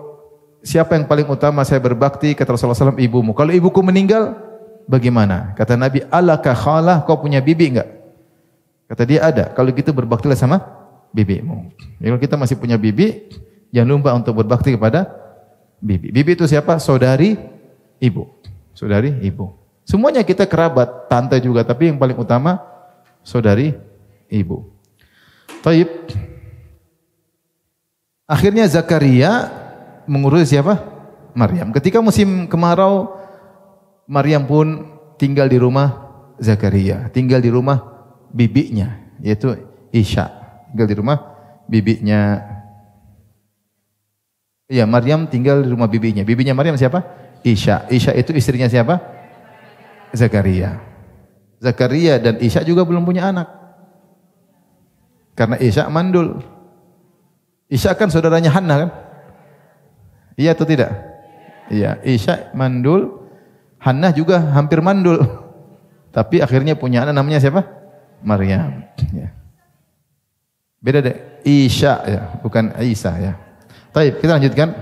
siapa yang paling utama saya berbakti? Kata Rasulullah SAW, ibumu. Kalau ibuku meninggal, bagaimana? Kata Nabi, alaka khalah, kau punya bibi enggak? Kata dia, ada. Kalau gitu berbaktilah sama bibimu. Ya, kalau kita masih punya bibi, jangan lupa untuk berbakti kepada bibi. Bibi itu siapa? Saudari ibu. Saudari ibu. Semuanya kita kerabat, tante juga, tapi yang paling utama saudari ibu. Taib. Akhirnya Zakaria mengurus siapa? Maryam. Ketika musim kemarau, Maryam pun tinggal di rumah Zakaria, tinggal di rumah bibinya, yaitu Isya. Tinggal di rumah bibinya. Iya, Maryam tinggal di rumah bibinya. Bibinya Maryam siapa? Isya. Isya itu istrinya siapa? Zakaria. Zakaria dan Isya juga belum punya anak. Karena Isya mandul. Isya kan saudaranya Hannah kan? Iya atau tidak? Iya, Isya mandul, Hannah juga hampir mandul. Tapi akhirnya punya anak namanya siapa? Maryam. Ya. Beda deh, Isya ya, bukan Isa ya. Baik, kita lanjutkan.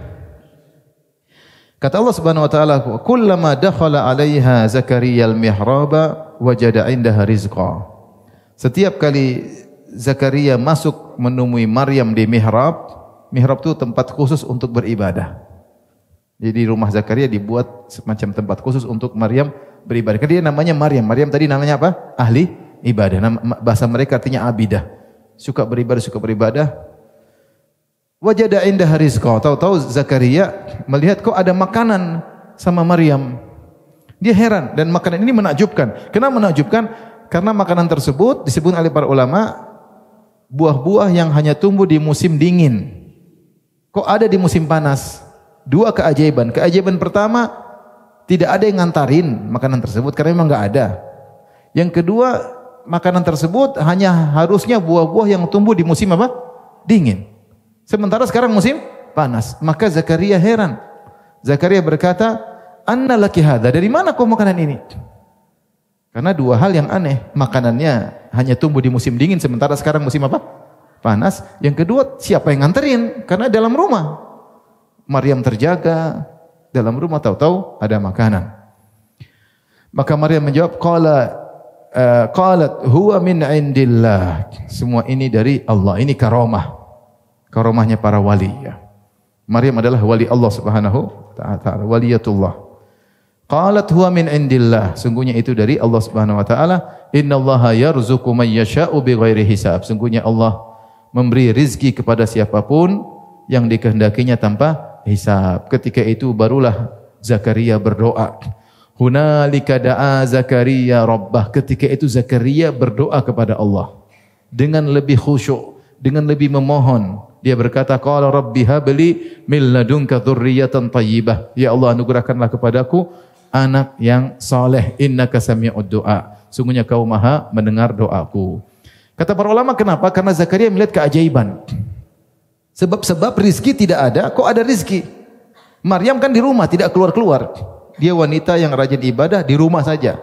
Kata Allah Subhanahu wa taala, "Kullama dakhala 'alaiha Zakaria al-mihraba wajada 'indaha rizqa." Setiap kali Zakaria masuk menemui Maryam di mihrab, mihrab itu tempat khusus untuk beribadah. Jadi rumah Zakaria dibuat semacam tempat khusus untuk Maryam beribadah. Karena dia namanya Maryam. Maryam tadi namanya apa? Ahli ibadah. Bahasa mereka artinya abidah. Suka beribadah. Wajada indaha rizqa. Tahu-tahu Zakaria melihat kok ada makanan sama Maryam. Dia heran dan makanan ini menakjubkan. Kenapa menakjubkan? Karena makanan tersebut disebut oleh para ulama buah-buah yang hanya tumbuh di musim dingin. Kok ada di musim panas? Dua keajaiban. Keajaiban pertama, tidak ada yang ngantarin makanan tersebut karena memang enggak ada. Yang kedua, makanan tersebut hanya harusnya buah-buah yang tumbuh di musim apa? Dingin. Sementara sekarang musim panas. Maka Zakaria heran. Zakaria berkata, "Anna laki hadza? Dari mana kau makanan ini?" Karena dua hal yang aneh. Makanannya hanya tumbuh di musim dingin sementara sekarang musim apa? Panas. Yang kedua, siapa yang nganterin? Karena dalam rumah Maryam terjaga, dalam rumah tahu-tahu ada makanan. Maka Maryam menjawab, qalat huwa min indillah. Semua ini dari Allah. Ini karamah. Karamahnya para wali ya. Maryam adalah wali Allah Subhanahu wa taala, waliyatullah. Qalat huwa min indillah. Sungguhnya itu dari Allah Subhanahu wa taala. Innallaha yarzuqu man yasha'u bighairi hisab. Sungguhnya Allah memberi rizki kepada siapapun yang dikehendakinya tanpa hisab. Ketika itu barulah Zakaria berdoa. Hunalika da'a Zakaria rabbah. Ketika itu Zakaria berdoa kepada Allah dengan lebih khusyuk, dengan lebih memohon. Dia berkata, qala rabbi habli min ladunka dzurriyyatan thayyibah. Ya Allah, anugerahkanlah kepadaku anak yang saleh. Innaka sami'ud du'a. Sungguhnya kau Maha mendengar doaku. Kata para ulama, kenapa? Karena Zakaria melihat keajaiban. Sebab rizki tidak ada, kok ada rizki? Maryam kan di rumah, tidak keluar-keluar. dia wanita yang rajin ibadah di rumah saja.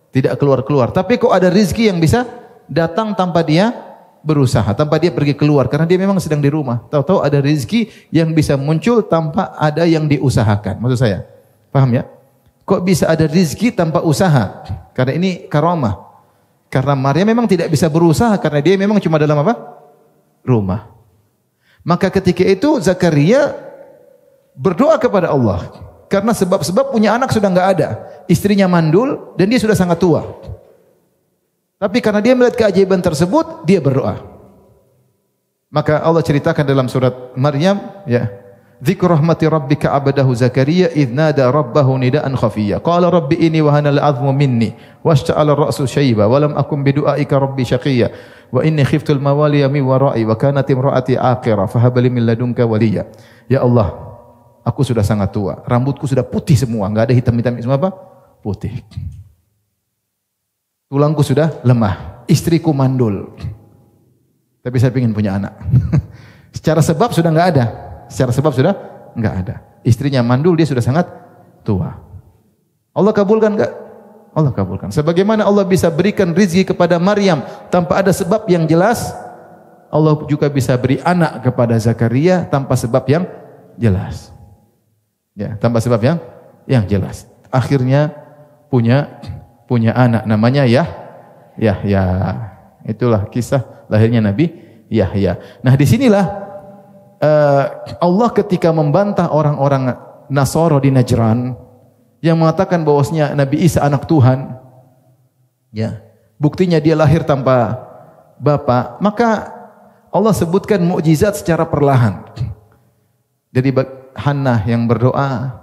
Tidak keluar-keluar. Tapi kok ada rizki yang bisa datang tanpa dia berusaha, tanpa dia pergi keluar. Karena dia memang sedang di rumah. Tahu-tahu ada rizki yang bisa muncul tanpa ada yang diusahakan. Maksud saya, paham ya? Kok bisa ada rizki tanpa usaha? Karena ini karamah. Karena Maryam memang tidak bisa berusaha. Karena dia memang cuma dalam apa? Rumah. Maka ketika itu Zakaria berdoa kepada Allah. Karena sebab-sebab punya anak sudah enggak ada. Istrinya mandul dan dia sudah sangat tua. Tapi karena dia melihat keajaiban tersebut, dia berdoa. Maka Allah ceritakan dalam surat Maryam, ya. Dzikru rahmati rabbika 'abdahu Zakaria idz nada rabbahu nidaan khafiyya. Qala rabbi inni wahana al-'azmu minni washta'ala ar-ra'su shayba wa lam akun bidu'aika rabbi shaqiyya wa inni khiftu al-mawaliya min wara'i wa kanat imra'ati 'aqira fahab li min ladunka waliyya. Ya Allah, aku sudah sangat tua, rambutku sudah putih semua, enggak ada hitam-hitam semua apa? Putih. Tulangku sudah lemah, istriku mandul. Tapi saya ingin punya anak. Secara sebab sudah enggak ada. Secara sebab sudah enggak ada. Istrinya mandul, dia sudah sangat tua. Allah kabulkan enggak? Allah kabulkan. Sebagaimana Allah bisa berikan rizki kepada Maryam tanpa ada sebab yang jelas, Allah juga bisa beri anak kepada Zakaria tanpa sebab yang jelas. Ya, tanpa sebab yang jelas. Akhirnya punya anak namanya Yahya. Itulah kisah lahirnya Nabi Yahya. Nah, disinilah Allah ketika membantah orang-orang Nasara di Najran yang mengatakan bahwasanya Nabi Isa anak Tuhan, ya, buktinya dia lahir tanpa bapak, maka Allah sebutkan mukjizat secara perlahan. Jadi Hannah yang berdoa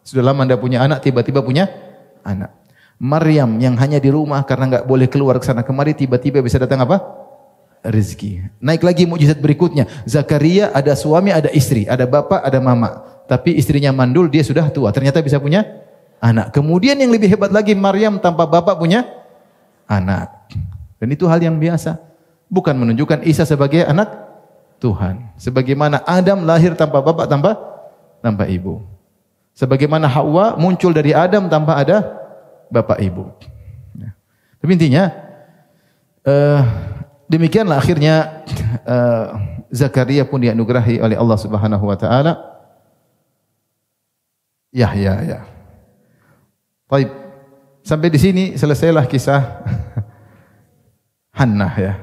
sudah lama tidak punya anak, tiba-tiba punya anak. Maryam yang hanya di rumah karena enggak boleh keluar ke sana kemari, tiba-tiba bisa datang apa? Rezeki. Naik lagi mukjizat berikutnya. Zakaria ada suami, ada istri, ada bapak, ada mama. Tapi istrinya mandul, dia sudah tua. Ternyata bisa punya anak. Kemudian yang lebih hebat lagi, Maryam tanpa bapak punya anak. Dan itu hal yang biasa. Bukan menunjukkan Isa sebagai anak Tuhan. Sebagaimana Adam lahir tanpa bapak, tanpa ibu. Sebagaimana Hawa muncul dari Adam tanpa ada bapak ibu. Tapi intinya, demikianlah akhirnya Zakaria pun dianugerahi oleh Allah Subhanahu wa taala Yahya, ya. Baik. Sampai di sini selesailah kisah Hannah, ya.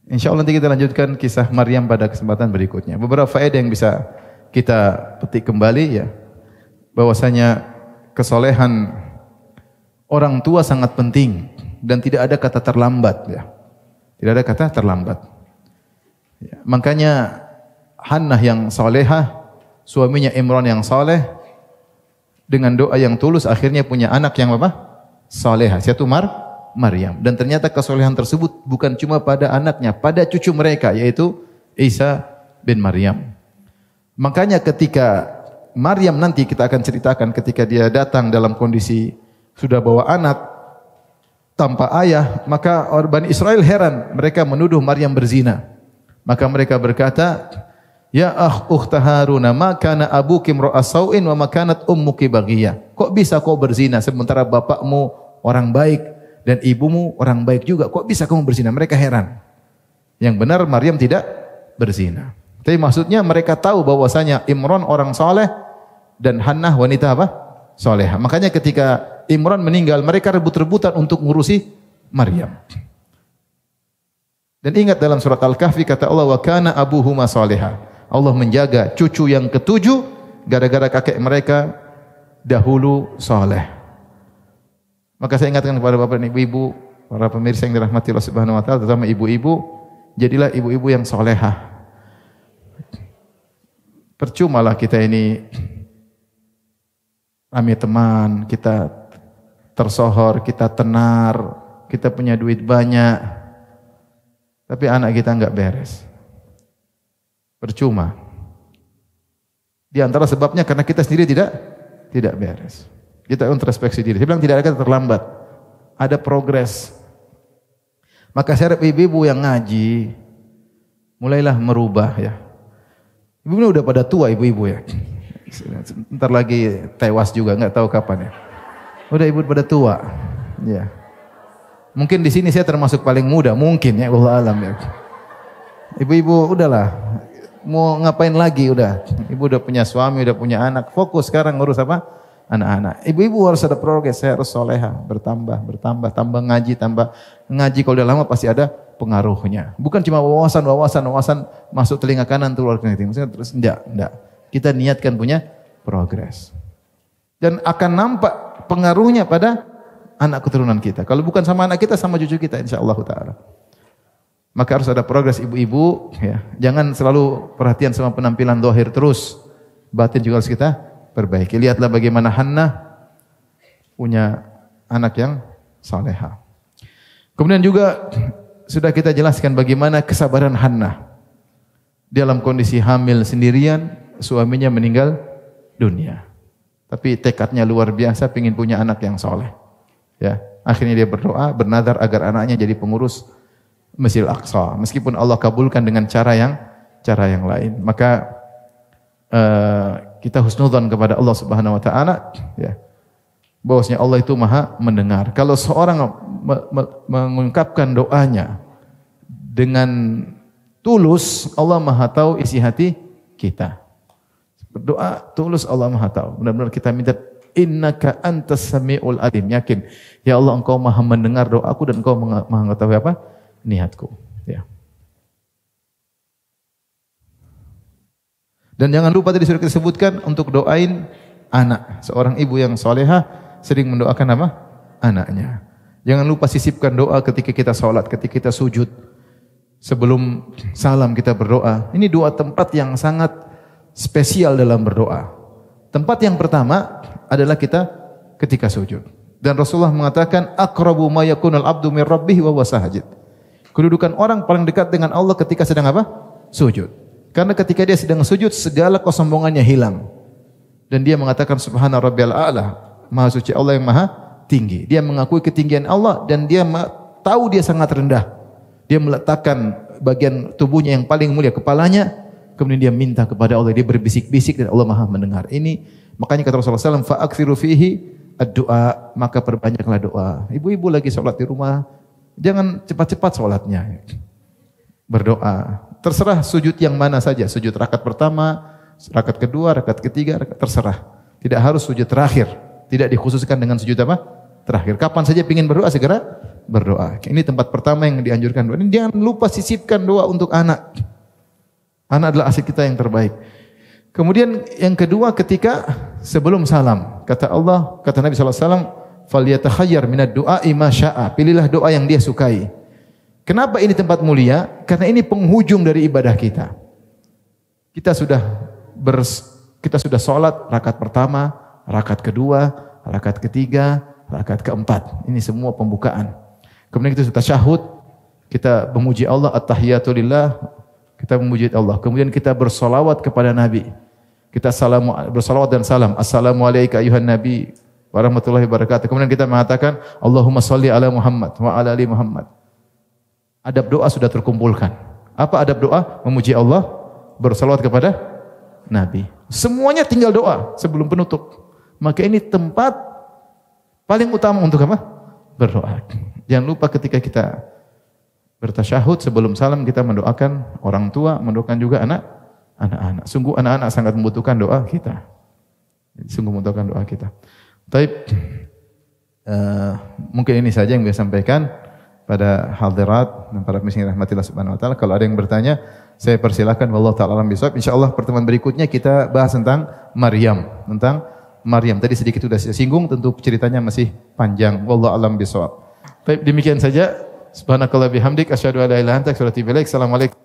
Insyaallah nanti kita lanjutkan kisah Maryam pada kesempatan berikutnya. Beberapa faedah yang bisa kita petik kembali, ya. Bahwasanya kesolehan orang tua sangat penting dan tidak ada kata terlambat, ya. Tidak ada kata terlambat. Ya, makanya Hannah yang salehah, suaminya Imran yang saleh, dengan doa yang tulus akhirnya punya anak yang apa? Salehah. Yaitu Maryam. Dan ternyata kesolehan tersebut bukan cuma pada anaknya, pada cucu mereka, yaitu Isa bin Maryam. Makanya ketika Maryam nanti kita akan ceritakan ketika dia datang dalam kondisi sudah bawa anak tanpa ayah, maka orang Bani Israel heran, mereka menuduh Maryam berzina. Maka mereka berkata, "Ya ukhta Harun, ma kana abuki imra'a sau'in wa ma kanat ummuki baghiyah." Kok bisa kau berzina sementara bapakmu orang baik dan ibumu orang baik juga? Kok bisa kamu berzina? Mereka heran. Yang benar Maryam tidak berzina. Tapi maksudnya mereka tahu bahwasanya Imran orang saleh dan Hannah wanita apa? Salehah. Makanya ketika Imran meninggal, mereka rebut-rebutan untuk ngurusi Maryam. Dan ingat dalam surat Al-Kahfi kata Allah, wa kana abuhuma salihah. Allah menjaga cucu yang ketujuh gara-gara kakek mereka dahulu saleh. Maka saya ingatkan kepada bapak dan ibu-ibu, para pemirsa yang dirahmati Allah Subhanahu wa taala, terutama ibu-ibu, jadilah ibu-ibu yang salehah. Percumalah kita ini rame teman, kita tersohor, kita tenar, kita punya duit banyak, tapi anak kita enggak beres. Percuma. Di antara sebabnya karena kita sendiri tidak beres. Kita introspeksi diri. Saya bilang tidak ada kata terlambat. Ada progres. Maka saya harap ibu-ibu yang ngaji mulailah merubah, ya. Ibu udah pada tua ibu-ibu, ya. Ntar lagi tewas juga, nggak tahu kapan ya. Udah ibu pada tua. Ya. Mungkin di sini saya termasuk paling muda, mungkin ya, Allah alam ya. Ibu-ibu udahlah, mau ngapain lagi udah. Ibu udah punya suami, udah punya anak, fokus sekarang ngurus apa? Anak-anak. Ibu-ibu harus ada progres, saya harus soleha, tambah ngaji kalau udah lama pasti ada pengaruhnya. Bukan cuma wawasan masuk telinga kanan keluar telinga kiri. Maksudnya terus enggak. Kita niatkan punya progres. Dan akan nampak pengaruhnya pada anak keturunan kita. Kalau bukan sama anak kita, sama cucu kita insyaallah taala. Maka harus ada progres ibu-ibu ya. Jangan selalu perhatian sama penampilan zahir terus. Batin juga harus kita perbaiki. Lihatlah bagaimana Hannah punya anak yang salehah. Kemudian juga sudah kita jelaskan bagaimana kesabaran Hannah dalam kondisi hamil sendirian, suaminya meninggal dunia. Tapi tekadnya luar biasa, ingin punya anak yang soleh. Ya, akhirnya dia berdoa, bernadar agar anaknya jadi pengurus Masjidil Aqsa. Meskipun Allah kabulkan dengan cara yang lain. Maka kita husnudzon kepada Allah Subhanahu wa taala ya. Bahwasanya Allah itu Maha mendengar. Kalau seorang mengungkapkan doanya dengan tulus, Allah Maha tahu isi hati kita. Berdoa tulus, Allah Maha tahu. Benar-benar kita minta, innaka antas samiul alim. Yakin, ya Allah Engkau Maha mendengar doaku dan Engkau Maha mengetahui apa? Niatku. Ya. Dan jangan lupa tadi sudah kita sebutkan untuk doain anak. Seorang ibu yang solehah sering mendoakan apa? Anaknya. Jangan lupa sisipkan doa ketika kita sholat, ketika kita sujud. Sebelum salam kita berdoa. Ini dua tempat yang sangat spesial dalam berdoa. Tempat yang pertama adalah kita ketika sujud. Dan Rasulullah mengatakan, aqrabu ma yakunul abdu min rabbih wa huwa sajid. Kedudukan orang paling dekat dengan Allah ketika sedang apa? Sujud. Karena ketika dia sedang sujud, segala kesombongannya hilang. Dan dia mengatakan subhana rabbiyal a'la. Maha suci Allah yang maha tinggi. Dia mengakui ketinggian Allah dan dia tahu dia sangat rendah. Dia meletakkan bagian tubuhnya yang paling mulia, kepalanya, kemudian dia minta kepada Allah, dia berbisik-bisik dan Allah Maha mendengar. Ini makanya kata Rasulullah SAW, fa'aksiru fihi ad-du'a, maka perbanyaklah doa. Ibu-ibu lagi sholat di rumah, jangan cepat-cepat sholatnya. Berdoa. Terserah sujud yang mana saja, sujud rakaat pertama, rakaat kedua, rakaat ketiga, terserah. Tidak harus sujud terakhir. Tidak dikhususkan dengan sujud apa? Terakhir. Kapan saja ingin berdoa, segera berdoa. Ini tempat pertama yang dianjurkan doa. Ini jangan lupa sisipkan doa untuk anak. Anak adalah aset kita yang terbaik. Kemudian yang kedua ketika sebelum salam. Kata Allah, kata Nabi SAW, فَلْيَتَخَيَّرْ مِنَ الدُّعَاءِ مَا شَاءَ. Pilihlah doa yang dia sukai. Kenapa ini tempat mulia? Karena ini penghujung dari ibadah kita. Kita sudah sholat rakaat pertama, rakaat kedua, rakaat ketiga, rakaat keempat. Ini semua pembukaan. Kemudian kita sudah tasyahud, kita memuji Allah, at-tahiyatu lillah, kita memuji Allah. Kemudian kita bersolawat kepada Nabi. Kita bersolawat dan salam. Assalamualaikum ayuhan Nabi warahmatullahi wabarakatuh. Kemudian kita mengatakan Allahumma salli ala Muhammad wa ala ali Muhammad. Adab doa sudah terkumpulkan. Apa adab doa? Memuji Allah, bersolawat kepada Nabi. Semuanya tinggal doa sebelum penutup. Maka ini tempat paling utama untuk apa? Berdoa. Jangan lupa ketika kita bertasyahud sebelum salam kita mendoakan orang tua, mendoakan juga anak-anak. Sungguh anak-anak sangat membutuhkan doa kita. Sungguh membutuhkan doa kita. Baik, mungkin ini saja yang bisa sampaikan pada hadirat dan para muslimin rahmatillah subhanahu wa taala. Kalau ada yang bertanya, saya persilakan. Wallahu taala alam bisawab. Insyaallah pertemuan berikutnya kita bahas tentang Maryam, Tadi sedikit sudah saya singgung, tentu ceritanya masih panjang. Wallahu alam bisawab. Baik, demikian saja. Subhanakallah bihamdik asyhadu an la ilaha illa anta astaghfiruka wa atubu ilaik. Assalamualaikum.